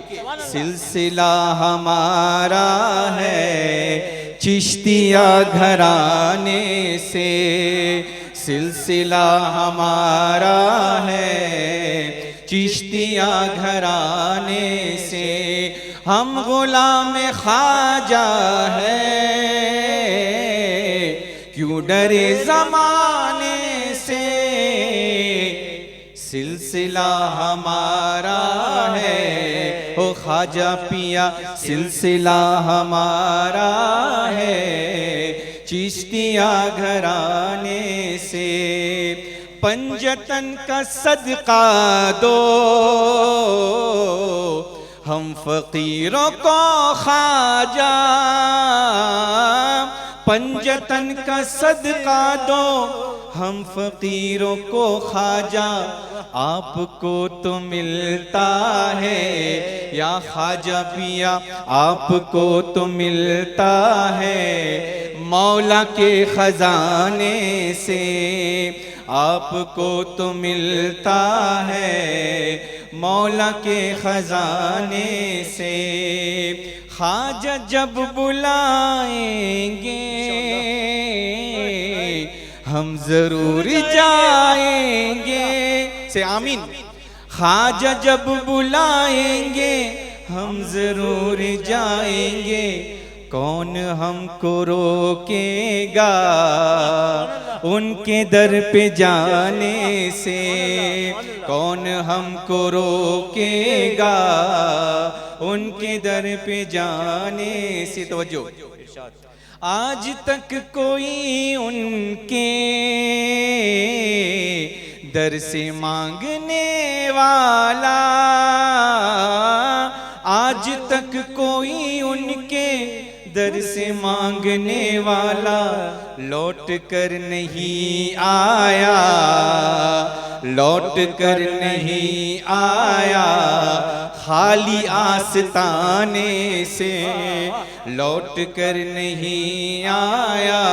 سلسلہ ہمارا ہے، چشتیہ گھرانے سے، سلسلہ ہمارا ہے چشتیہ گھرانے سے، ہم غلام خواجہ ہے کیوں ڈرے زمانے سے، سلسلہ ہمارا ہے او خواجہ پیا، سلسلہ ہمارا ہے چشتیہ گھرانے سے، پنجتن کا صدقہ دو ہم فقیروں کو خواجہ، پنجتن کا صدقہ دو ہم فقیروں کو خواجہ، آپ کو تو ملتا ہے یا خواجہ پیا، آپ کو تو ملتا ہے مولا کے خزانے سے، آپ کو تو ملتا ہے مولا کے خزانے سے، خواجہ جب بلائیں گے ہم ضرور جائیں گے، سے آمین، خواجہ جب بلائیں گے ہم ضرور جائیں گے، کون ہم کو روکے گا ان کے در پہ جانے سے، کون ہم کو روکے گا ان کے در پہ جانے سے، توجہ، آج تک کوئی ان کے در سے مانگنے والا، آج تک کوئی ان کے در سے مانگنے والا لوٹ کر نہیں آیا، لوٹ کر نہیں آیا خالی آستانے سے، لوٹ کر نہیں آیا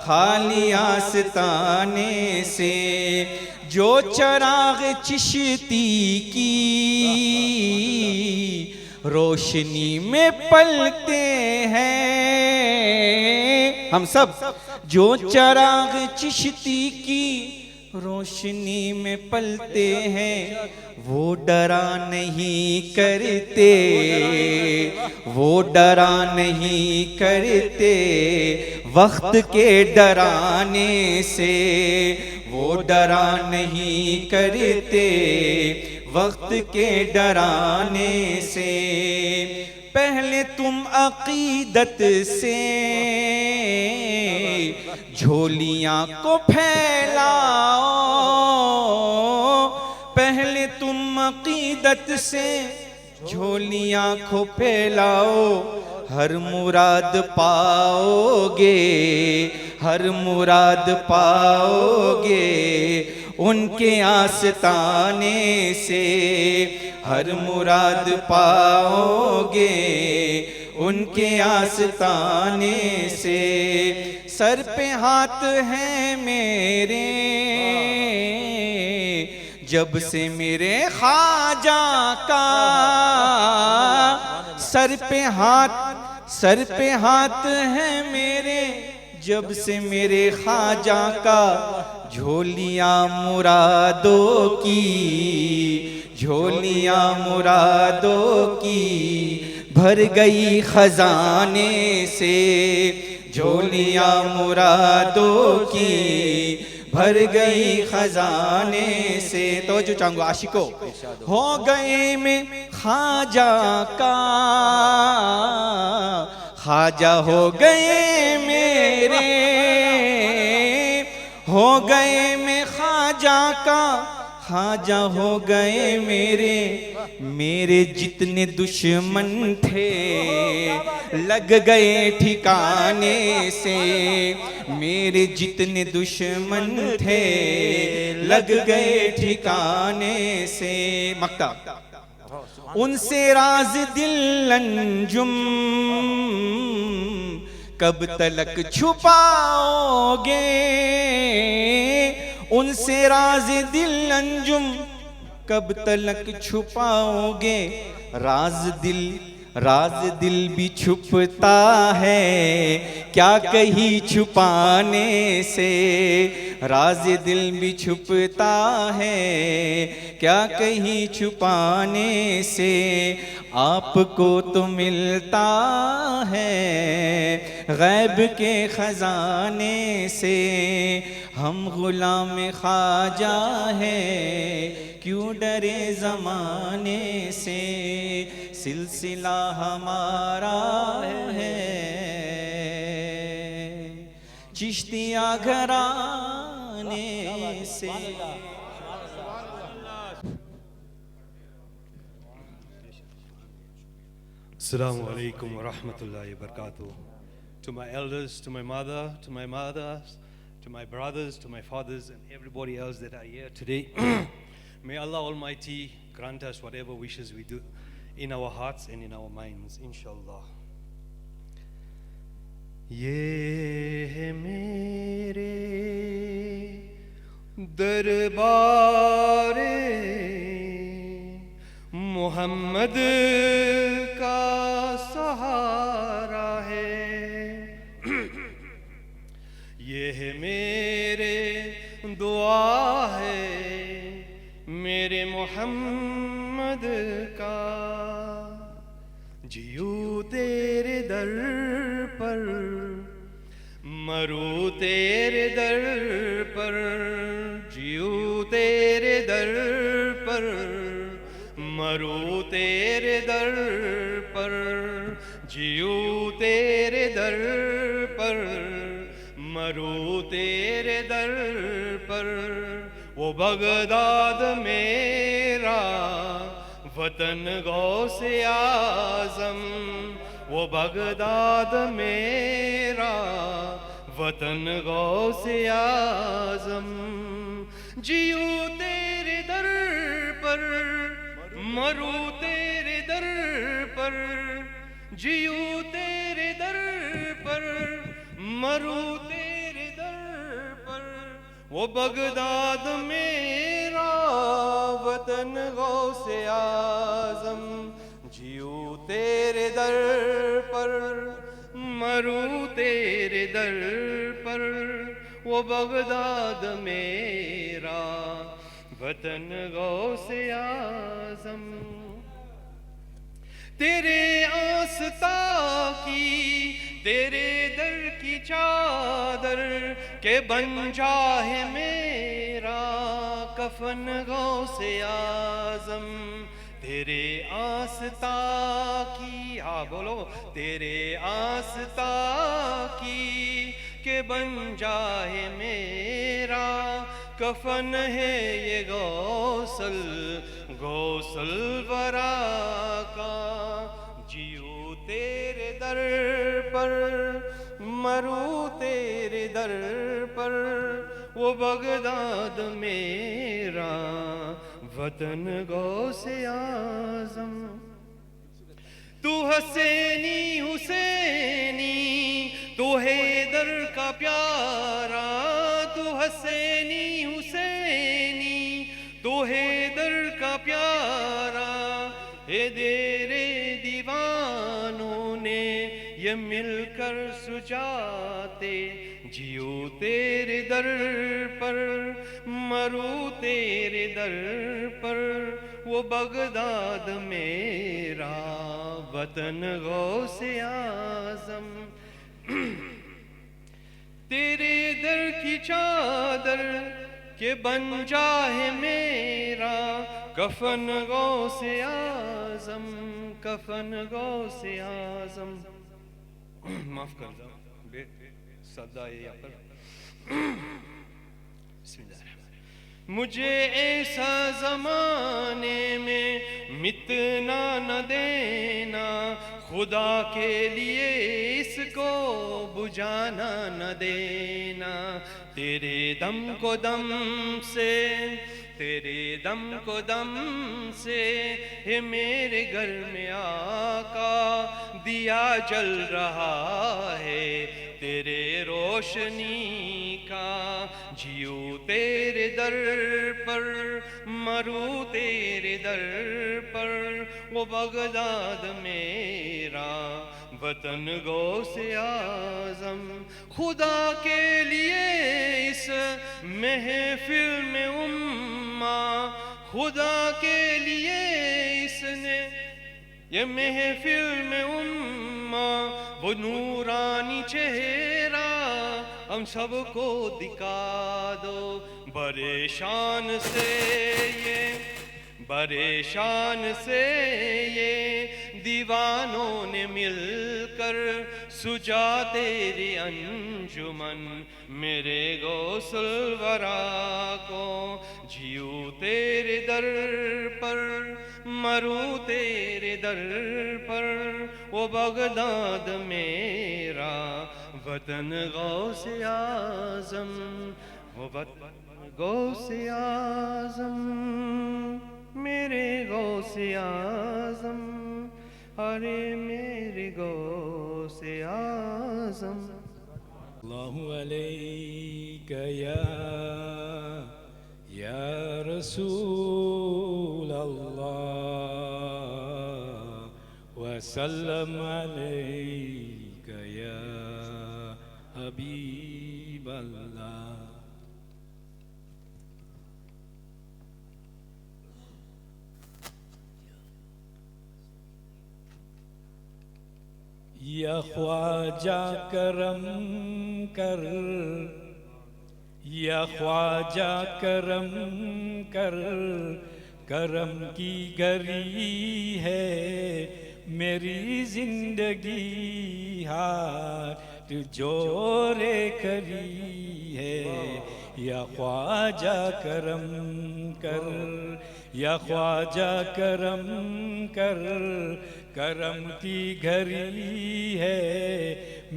خالی آستانے سے، جو چراغ چشتی کی روشنی میں پلتے ہیں، ہم سب جو چراغ چشتی کی روشنی میں پلتے ہیں، وہ ڈرا نہیں کرتے، وہ ڈرا نہیں کرتے وقت کے ڈرانے سے، وہ ڈرا نہیں کرتے وقت کے ڈرانے سے، پہلے تم عقیدت سے جھولیاں کو پھیلاؤ، پہلے تم عقیدت سے جھولیاں کو پھیلاؤ، ہر مراد پاؤ گے، ہر مراد پاؤ گے ان کے آستانے سے، ہر مراد پاؤ گے ان کے آستانے سے، سر پہ ہاتھ ہے میرے جب سے میرے خواجہ کا، سر پہ ہاتھ ہے میرے جب سے میرے خواجہ کا، جھولیاں مرادوں کی، جھولیاں مرادوں کی بھر گئی خزانے سے، جھولیاں مرادوں کی بھر گئی خزانے سے، توجہ چاہوں گا عاشقوں، ہو گئے میں خواجہ کا، خواجہ ہو گئے میرے، ہو گئے میں خواجہ کا، خواجہ ہو گئے میرے، میرے جتنے دشمن تھے لگ گئے ٹھکانے سے، میرے جتنے دشمن تھے لگ گئے ٹھکانے سے، مقطع، ان سے راز دل انجم کب تلک چھپاؤ گے، ان سے راز دل انجم کب تلک چھپاؤ گے، راز دل بھی چھپتا ہے کیا کہیں چھپانے سے، راز دل بھی چھپتا ہے کیا کہیں چھپانے سے آپ کو تو ملتا ہے غیب کے خزانے سے ہم غلام خواجہ ہیں کیوں ڈرے زمانے سے سلسلہ ہمارا ہے چشتیہ گھرانے سے Assalamu alaikum wa rahmatullahi wa barakatuh. To my elders, to my mother, to my mothers, to my brothers, to my fathers, and everybody else that are here today, may Allah Almighty grant us whatever wishes we do in our hearts and in our minds, inshallah. Ye hai mere darbaare محمد کا سہارا ہے یہ میرے دعا ہے میرے محمد کا جیو تیرے در پر مرو تیرے در پر جیو تیرے در پر مرو تیرے در پر جیو تیرے در پر مرو تیرے در پر وہ بغداد میرا وطن غوث اعظم وہ بغداد میرا وطن غوث اعظم جیو تیرے در پر مرو تیرے در پر جیو تیرے در پر مرو تیرے در پر وہ بغداد میرا وطن غوث اعظم جیو تیرے در پر مرو تیرے در پر وہ بغداد میرا وطن غوث اعظم تیرے آستا کی تیرے در کی چادر کہ بن جائے میرا کفن غوث اعظم تیرے آستا کی بولو تیرے آستا کی کہ بن جائے میرا کفن ہے یہ غوث الورا کا جیو تیرے در پر مرو تیرے در پر وہ بغداد میرا وطن غوث اعظم تو حسینی حسینی تو حیدر کا پیارا تو حسینی حسینی تو حیدر کا پیارا اے تیرے دیوانوں نے یہ مل کر سجاتے جیو تیرے در پر مرو تیرے در پر وہ بغداد میرا وطن غوث اعظم تیرے در کی چادر کہ بن جائے میرا کفن غوث اعظم کفن غوث اعظم معاف کر دو صدا ہے یہاں پر بسم اللہ مجھے ایسا زمانے میں مٹنا نہ دینا خدا کے لیے اس کو بجھانا نہ دینا تیرے دم کو دم سے تیرے دم کو دم سے ہے میرے گھر میں آقا دیا جل رہا ہے تیرے روشنی کا جیو تیرے در پر مرو تیرے در پر وہ بغداد میرا وطن غوث اعظم خدا کے لیے اس محفل میں امہ خدا کے لیے اس نے یہ محفل میں امہ وہ نورانی چہرہ ہم سب کو دکھا دو بڑے شان سے یہ دیوانوں نے مل کر سجا تیری انجمن میرے غوث الورا کو جیو تیرے در پر مرو تیرے در پر وہ بغداد میرا وطن غوث اعظم وہ وطن غوث اعظم میرے غوث اعظم ارے میرے غوث اعظم اللہ علیک یا رسول اللہ وسلم علیک یا حبیب اللہ. یا خواجہ کرم کر یا خواجہ کرم کر کرم کی گری ہے میری زندگی ہاتھ جوڑے کری ہے. یا خواجہ کرم کر یا خواجہ کرم کر کرم کی گھری ہے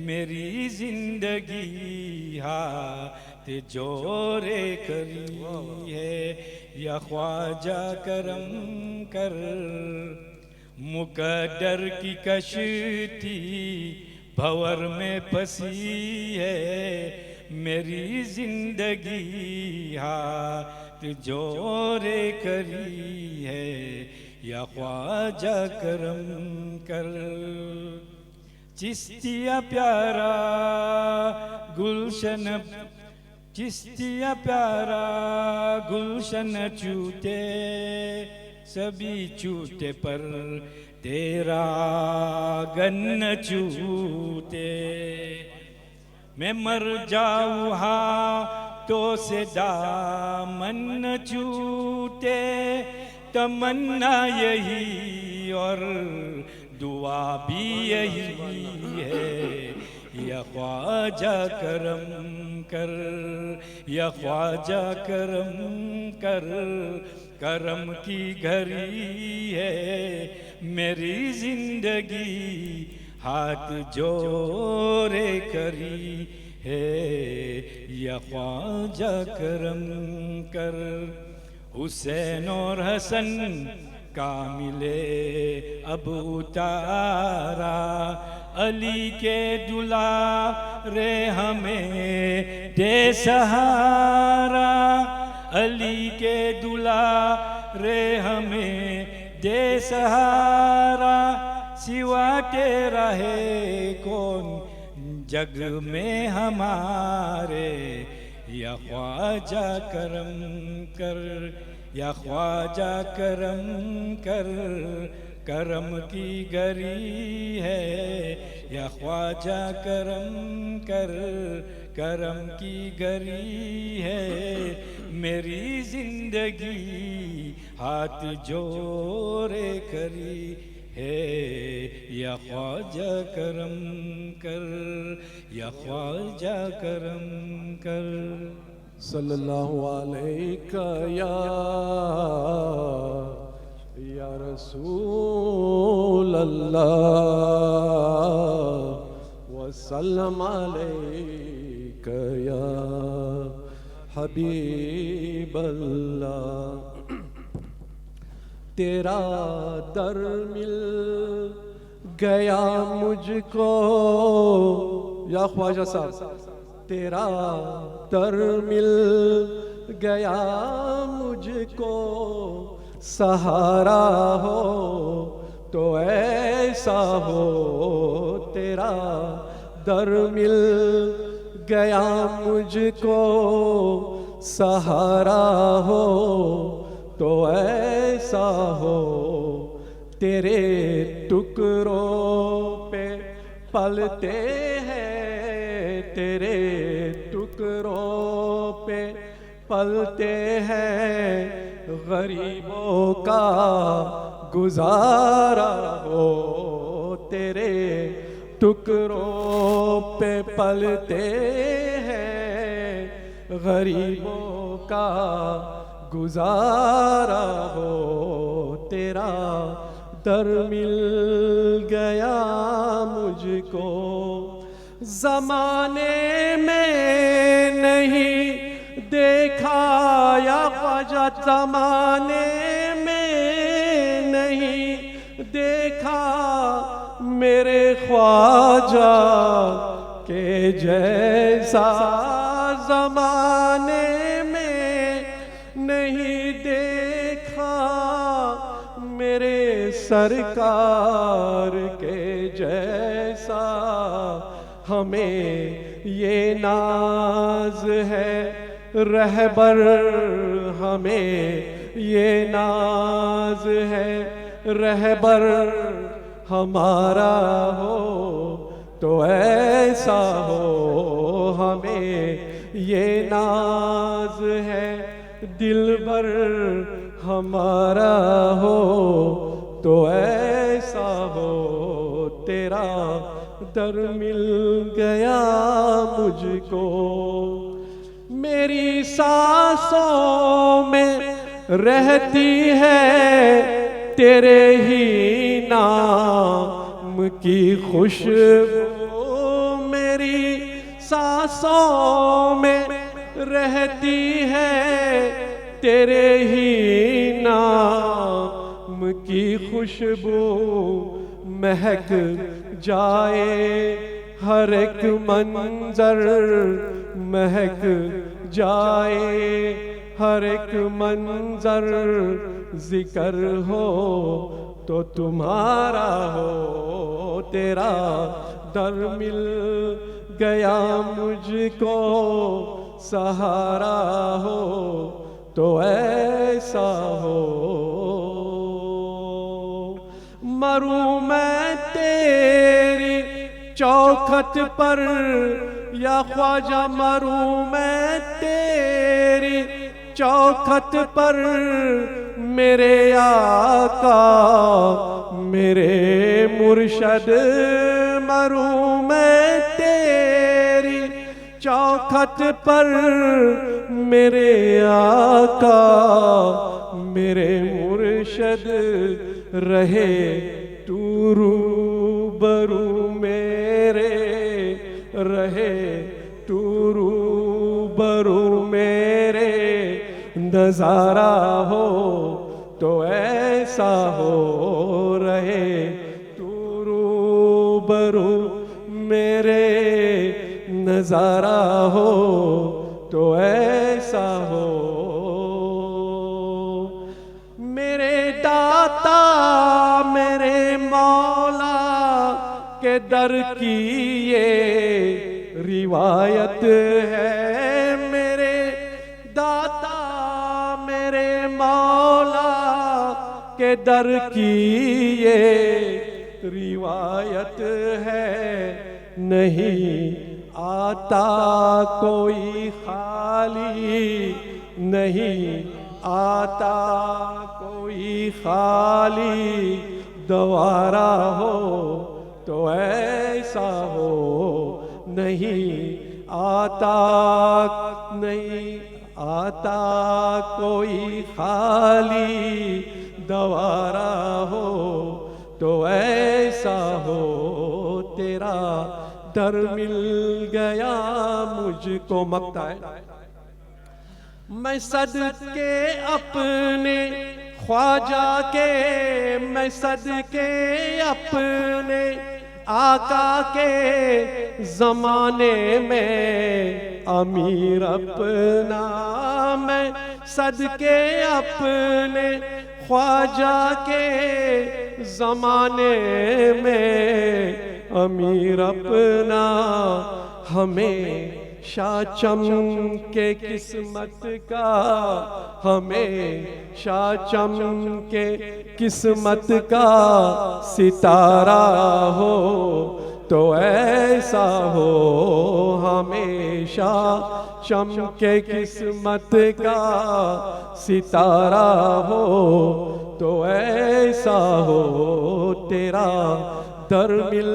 میری زندگی ہاتھ جوڑے کری ہے. یا خواجہ کرم کر مقدر کی کشتی بھور میں پھنسی ہے میری زندگی ہاتھ جوڑے کری ہے. یا خواجہ کرم کر چشتیہ پیارا گلشن چشتیہ پیارا گلشن چوٹے سبھی چوٹے پر تیرا گن چوٹے. میں مر جاؤں ہاتھوں سے دامن چوٹے تمنا یہی اور دعا بھی یہی ہے. یا خواجہ کرم کر یا خواجہ کرم کر کرم کی گھری ہے میری زندگی ہاتھ جوڑے کری ہے. یا خواجہ کرم کر حسین اور حسن کا ملے اب اتارا علی کے دلارے ہمیں دے سہارا علی کے دلارے ہمیں دے سہارا سوا تیرا ہے کون جگ میں ہمارے. یا خواجہ کرم کر یا خواجہ کرم کر کرم کی گری ہے. یا خواجہ کرم کر کرم کی گری ہے میری زندگی ہاتھ جوڑے کری ہے. یا خواجہ کرم کر یا خواجہ کرم کر. صلی اللہ علیہ یا رسول اللہ وسلم علیک یا حبیب اللہ. تیرا در مل گیا مجھ کو یا خواجہ صاحب تیرا در مل گیا مجھ کو سہارا ہو تو ایسا ہو تیرا در مل گیا مجھ کو سہارا ہو تو ایسا ہو تیرے ٹکڑوں پہ پلتے ہیں تیرے ٹکڑوں پہ پلتے ہیں غریبوں کا گزارا ہو تیرے ٹکڑوں پہ پلتے ہیں غریبوں کا گزارا ہو تیرا در مل گیا مجھ کو زمانے میں نہیں دیکھا یا خواجہ زمانے میں نہیں دیکھا میرے خواجہ کے جیسا زمانے میں نہیں دیکھا میرے سرکار کے جیسا ہمیں یہ ناز ہے رہبر ہمیں یہ ناز ہے رہبر ہمارا ہو تو ایسا ہو ہمیں یہ ناز ہے دلبر ہمارا ہو تو ایسا ہو تیرا در مل گیا مجھ کو میری سانسوں میں رہتی ہے تیرے ہی نام کی خوشبو میری سانسوں میں رہتی ہے تیرے ہی نام کی خوشبو مہک جائے ہر ایک منظر مہک جائے ہر ایک منظر ذکر ہو تو تمہارا ہو تیرا در مل گیا مجھ کو سہارا ہو تو ایسا ہو مروں میں تیری چوکھٹ پر یا خواجہ مروں میں تیری چوکھٹ پر میرے آقا میرے مرشد مروں میں تیری چوکھٹ پر میرے آقا میرے مرشد رہے تو روبرو میرے رہے تو روبرو میرے نظارہ ہو تو ایسا ہو رہے تو روبرو میرے نظارہ ہو تو ایسا ہو میرے داتا میرے مولا کے در کی یہ روایت ہے میرے داتا میرے مولا کے در کی یہ روایت ہے نہیں آتا کوئی خالی نہیں آتا کوئی خالی دوبارہ ہو تو ایسا ہو نہیں آتا نہیں آتا کوئی خالی دوبارہ ہو تو ایسا ہو تیرا در مل گیا مجھ کو مقطع ہے میں صدقے اپنے خواجہ کے میں صدقے اپنے آقا کے زمانے میں امیر اپنا میں صدقے اپنے خواجہ کے زمانے میں امیر اپنا ہمیشہ چمکے قسمت کا، ہمیشہ چمکے قسمت کا ستارہ ہو تو ایسا ہو، ہمیشہ چمکے قسمت کا ستارہ ہو تو ایسا ہو، تیرا در مل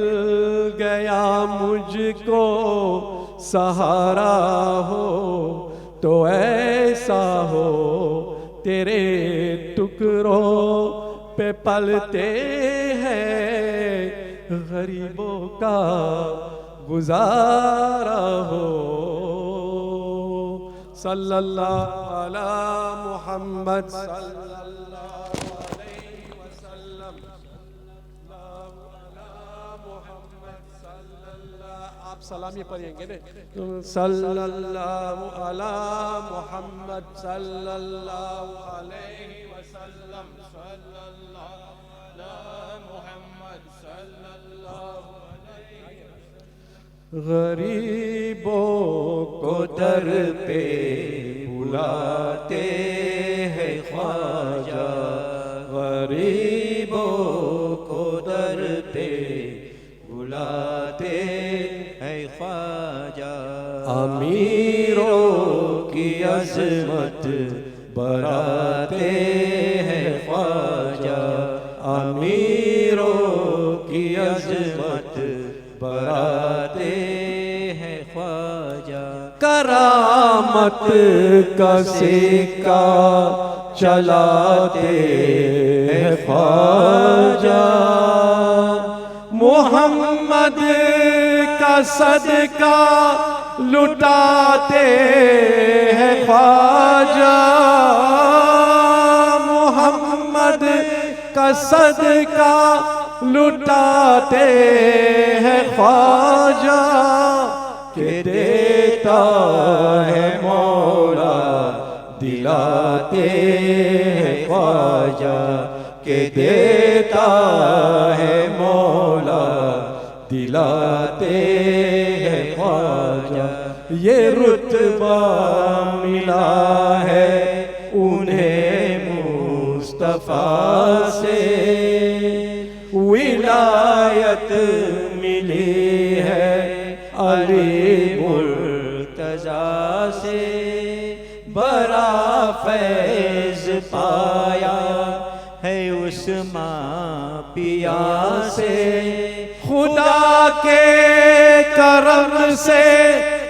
گیا مجھ کو سہارا ہو تو ایسا ہو، تیرے ٹکڑوں پہ پلتے ہیں غریبوں کا گزارا ہو۔ صلی اللہ علی محمد صلی اللہ علیہ وسلم، آپ سلامی پڑھیں گے نا، صلی اللہ علی محمد صلی اللہ علیہ وسلم، صلی اللہ علی محمد صلی اللہ علیہ وسلم۔ غریبوں کو در پہ بلاتے ہیں خواجہ، غریبوں کو در پہ بلاتے اے خواجہ، امیروں کی عظمت بڑھاتے ہیں خواجہ، امیروں کی عظمت بڑھاتے ہے خواجہ، کرامت کا سکہ چلاتے ہیں خواجہ، محمد کا صدقہ لٹاتے ہیں خواجہ، محمد کا صدقہ لٹاتے ہیں خواجہ، کہ دیتا ہے مولا دلاتے ہیں خواجہ، کہ دیتا ہے مولا دلاتے ہیں خواجہ، یہ رتبہ ملا ہے انہیں مصطفیٰ سے، ولایت ملی ہے علی مرتضیٰ سے، بڑا فیض پایا ہے عثمان پیا سے، خدا کے کرم سے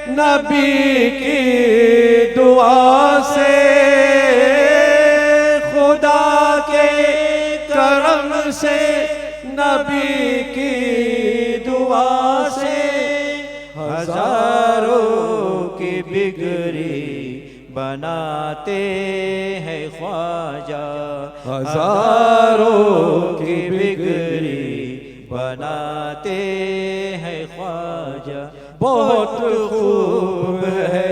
نبی کی دعا سے، خدا کے کرم سے نبی کی دعا سے، ہزاروں کی بگڑی بناتے ہیں خواجہ، ہزاروں کی بگڑی بناتے ہیں خواجہ، بہت خوب ہے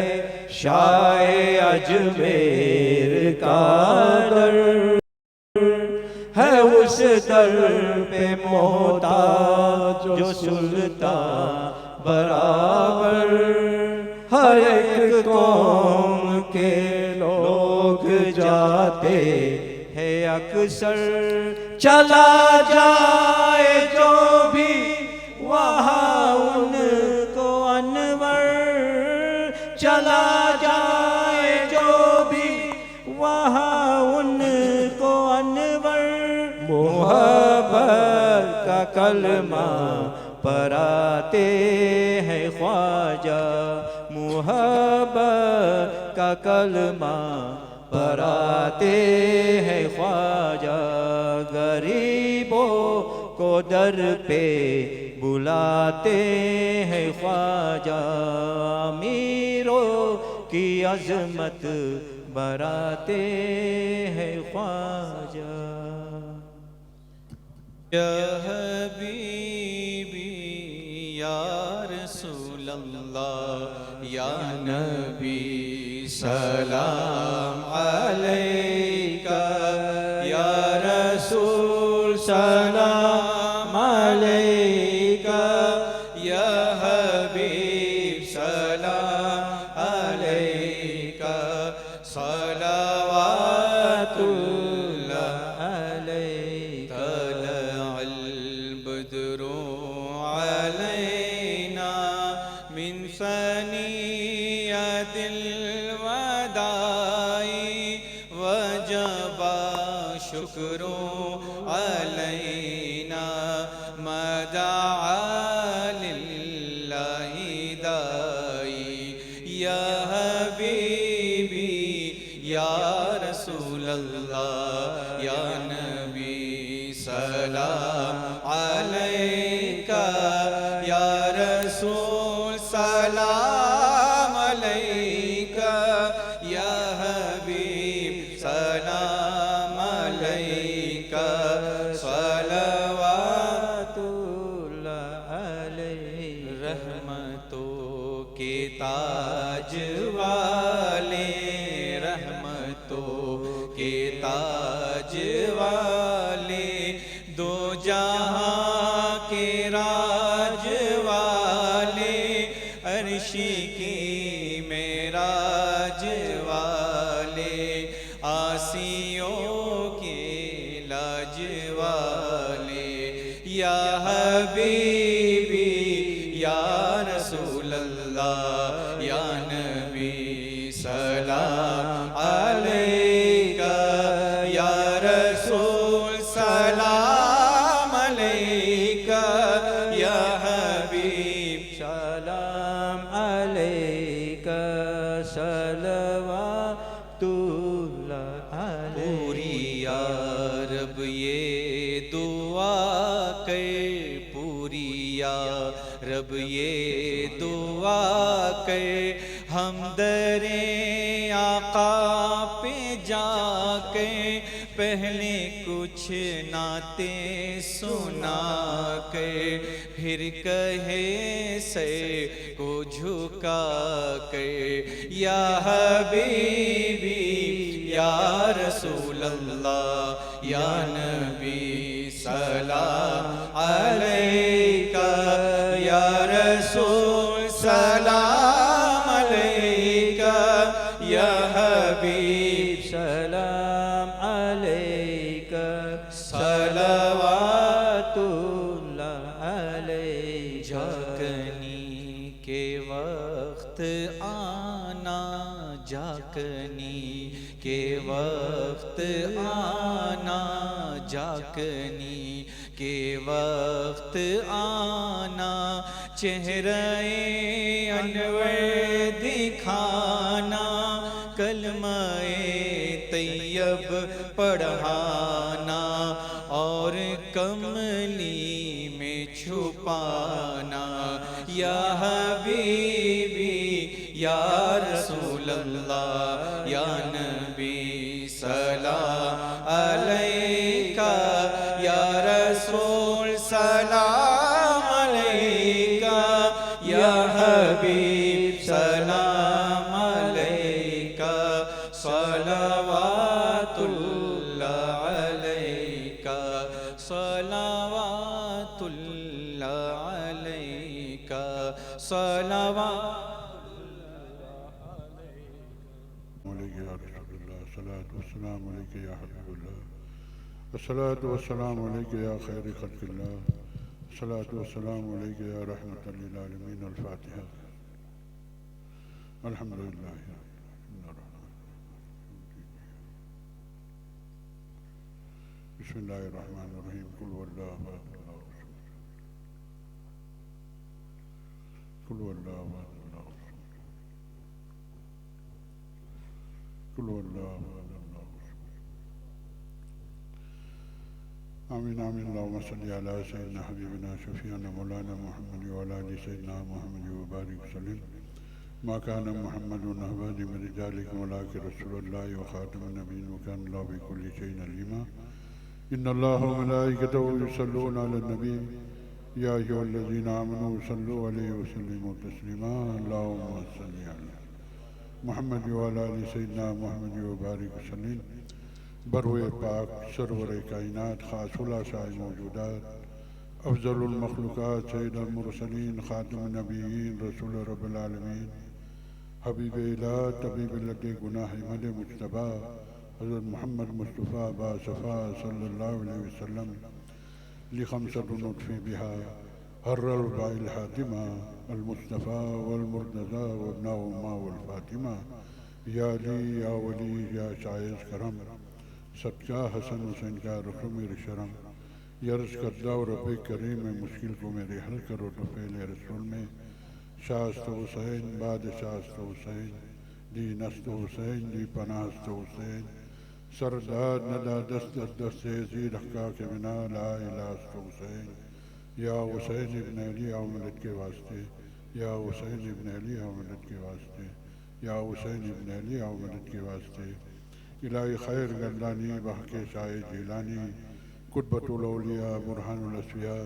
شاہ اجمیر کا در، ہے اس در پہ محتاج جو سلطان برابر، ہر ایک قوم کے لوگ جاتے ہے اکثر، چلا جائے جو بھی وہاں ان کو انور، چلا جائے جو بھی وہاں ان کو انور، محبت کا کلمہ پڑھاتے ہیں خواجہ، محبت کا کلمہ پڑھاتے ہیں خواجہ، غریبوں کو در پہ بلاتے ہیں خواجہ، امیروں کی عظمت بڑھاتے ہیں خواجہ۔ یا حبیبی یا رسول اللہ یا نبی سلام علیکہ، یا رسول سلام علیکہ، شکر علینا ما دعا للہ دائی یا حبیبی یا رسول اللہ یا نبی سلام علیکہ یا رسول سلام علیکہ یا حبیب سلام علیکہ صلوات اللہ علیہ رحمتوں کے تاج والے رحمتوں کے تاج والے دو جہاں کے راج والے عرشی کی معراج والے آسیوں کے لاج والے یا حبیبی یا رسول اللہ یا نبی سلام علیکہ یا رسول سلام علیکہ یا حبیب سلام علیکہ صلوات اللہ علیہ پوری یا رب یہ دعا کہ پوری یا رب یہ دعا کہ ہم در آقا پہ جا کے پہلے کچھ نعتیں سنا کے پھر کہے سر کو جھکا کے یا حبیبی یا رسول اللہ یا نبی سلام علیکہ یا رسول سلام علیکہ یا حبیب سلام علیکہ صلوات اللہ علیہ جاگنی کے وقت آنا جاگنی کے وقت آنا جاگنی کے وقت آنا چہرہ انور دکھانا کلمہ طیب پڑھانا اور کملی میں چھپانا یا حبیبی یا رسول اللہ یا نبی سلام علیکہ یا رسول سلام علیکہ یا حبیب سلام علیکہ صلوات اللہ علیکہ صلوات اللہ علیکہ صلوات والسلام علیکہ یا حبیب اللہ الصلاة والسلام علیکہ یا خیر خلق اللہ الصلاة والسلام علیکہ یا رحمت للعالمین الفاتحہ الحمدللہ بسم اللہ الرحمن الرحیم قل واللہ احد اللہ الصمد قل واللہ احد اللہ الصمد قل واللہ احد اللہ آمین آمین اللہم صلی علی سیدنا حبیبنا شفیعنا مولانا محمد وعلی آل سیدنا محمد وبارک وسلم ما کان محمد نبی من رجالکم ولکن رسول اللہ وخاتم النبیین وکان اللہ بکل شیء علیما ان اللہ وملائکتہ یصلون علی النبی یا ایھا الذین آمنوا صلوا علیہ وسلموا تسلیما اللہم صلی علی محمد وعلی آل سیدنا محمد وبارک وسلم بروئے پاک سرور کائنات خاص خلاصہ موجودات افضل المخلوقات سید المرسلین خاتم النبیین رسول رب العالمین حبیب الہ طبیب لدے گناہ مد مجتبہ حضرت محمد مصطفیٰ با صفا صلی اللہ علیہ وسلم لخمسة نطفی بہا حر الباء الحاتمہ المصطفیٰ والمرتضی وابناؤ ما والفاتمہ یا علی یا ولی یا شائز کرم صدقہ حسن حسین کا رکھو میرے شرم، یرز کردہ و رب کریم میں مشکل کو میرے حل کرو تو فعل رسول میں، شاست حسین بعد شاست حسین، دی نست حسین دی پناست حسین، سرداد ندا دست دست زیر حقا کے بنا لا الہ است حسین، یا حسین ابن علی آمدت کے واسطے، یا حسین ابن علی آمدت کے واسطے، یا حسین ابن علی آمدت کے واسطے، الہی خیر گردانی بحق شاہ جیلانی، قطبۃ الاولیاء برہان الاسفیاء،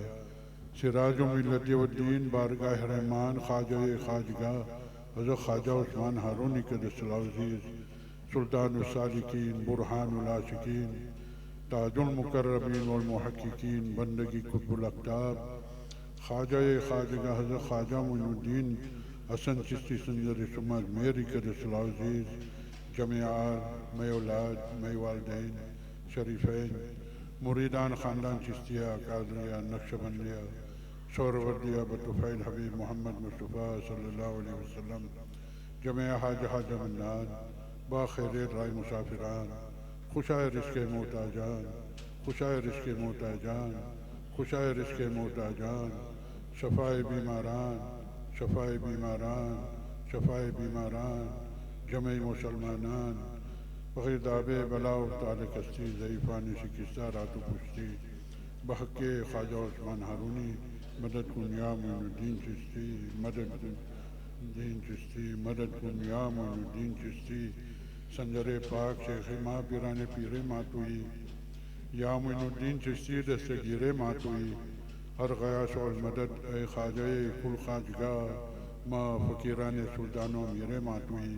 سراج ملت والدین بارگاہ رحمان خواجہ خواجگاہ حضرت خواجہ عثمان ہارونی قدس العزیز، سلطان السالکین برہان العاشقین، تاج المقربین والمحققین، بندگی قطب الاقطاب، خواجہ خواجگاہ حضرت خواجہ معین الدین حسن چشتی سنجر سماج میری قدس العزیز، جمیعار میں اولاد میں والدین شریفین، مریدان خاندان چشتیہ قادریہ نقشبندیہ سہروردیہ بطفیل حبیب محمد مصطفیٰ صلی اللہ علیہ وسلم، جمع حاجہ مندان باخیرت رائے مسافران، خوشائے رزق محتاجان، خوشائے رزق محتاجان، خوشائے رزق محتاجان، شفائے بیماران، شفائے بیماران، شفائے بیماران، جمع مسلمانان، بغیرداب بلا ابطال کستی ضعیفان شکستہ رات و پشتی، بحق خواجہ عثمان ہارونی، مدد کن یا معین الدین چشتی، مدد الدین چشتی، مدد کن یا معین الدین چشتی، سنجر پاک شیخ ماں پیران پیر ماتوئی، یا معین الدین چشتی دستگیر ماتوئی، ہر غیاث والمدد اے خواجہ کل خواجگاہ ماں فقیران سلطان و امیر ماتوئی،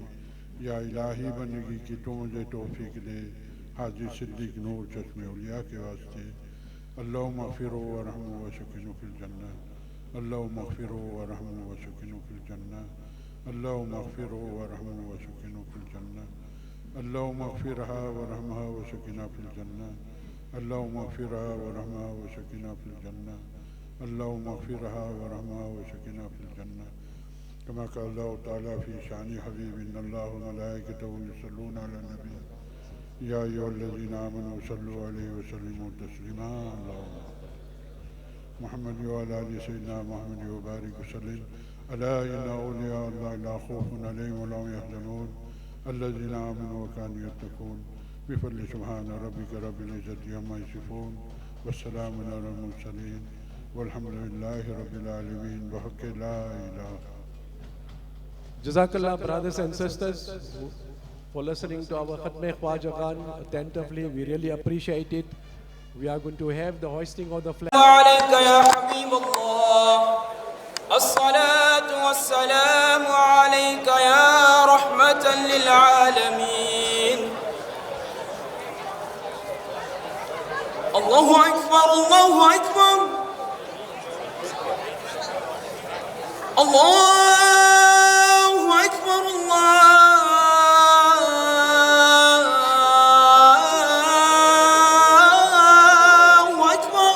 یا الہی بندگی کی تو مجھے توفیق دے حاجی صدیق نور چشم اولیاء کے واسطے، اللہم اغفروا ورحموا وسکنوا فی الجنہ، اللہم اغفروا ورحموا وسکنوا فی الجنہ، اللہم اغفروا ورحموا وسکنوا فی الجنہ، اللہم اغفرها ورحمها وسکنها فی الجنہ، اللہم اغفرها ورحمها وسکنها فی الجنہ، اللہم اغفرها ورحمها وسکنها فی الجنہ، كما قال الله تعالى في شان حبيب إن الله وملائكته يصلون على النبي يا أيها الذين آمنوا صلوا عليه وسلموا تسليما اللهم محمد وعلى آل سيدنا محمد وبارك وسلم ألا إن أولياء الله لا خوف عليهم ولا هم يحزنون الذين آمنوا وكانوا يتقون بفضل سبحان ربك رب العزة عما يصفون والسلام على المرسلين والحمد لله رب العالمين بحق لا إله. Jazakallah, brothers and sisters, for listening to our Khatme Khwaja Khan attentively. We really appreciate it. We are going to have the hoisting of the flag. عليك يا حبيب الله الصلاة والسلام عليك يا رحمة للعالمين. الله أكبر الله أكبر الله أكبر الله أكبر.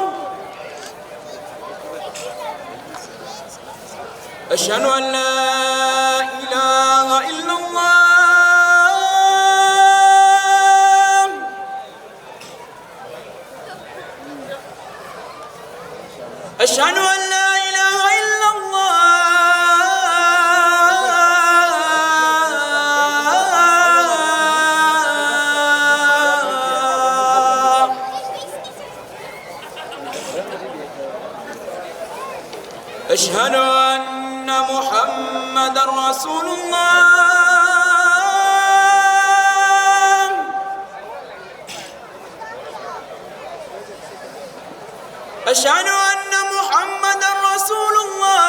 أشهد أن لا إله إلا الله. أشهد أن لا إله إلا الله. أشهد أن محمد رسول الله. أشهد أن محمد رسول الله.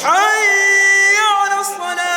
حي على الصلاة.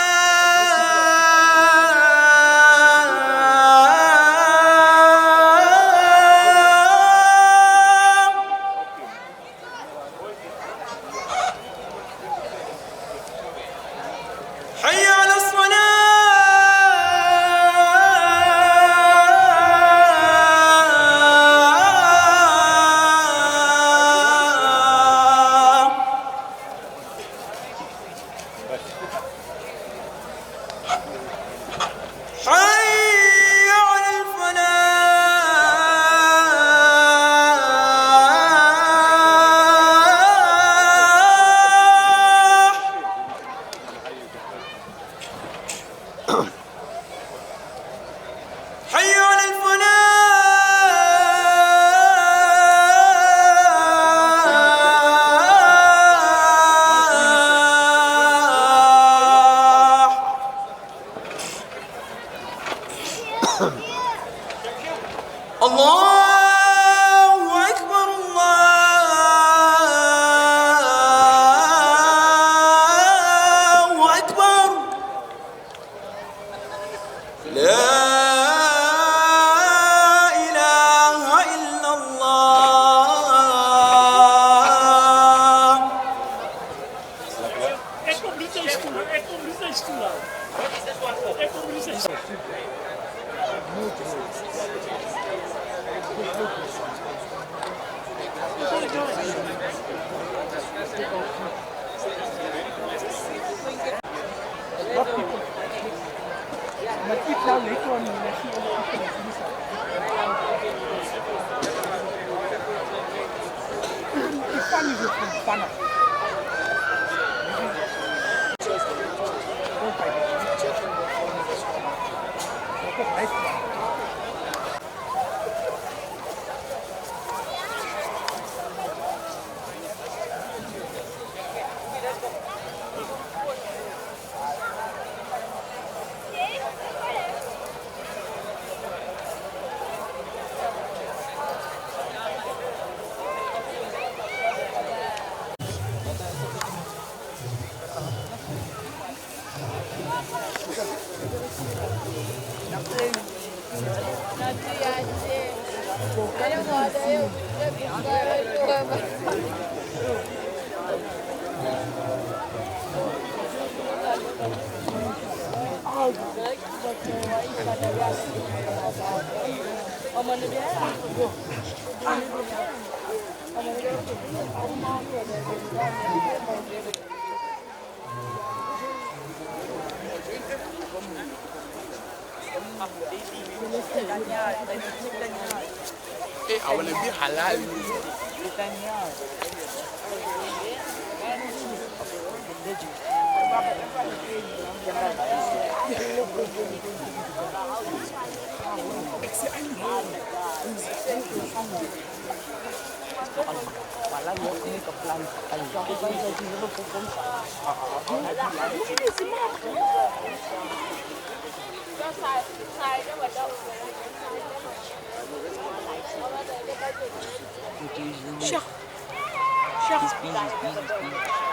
He's busy.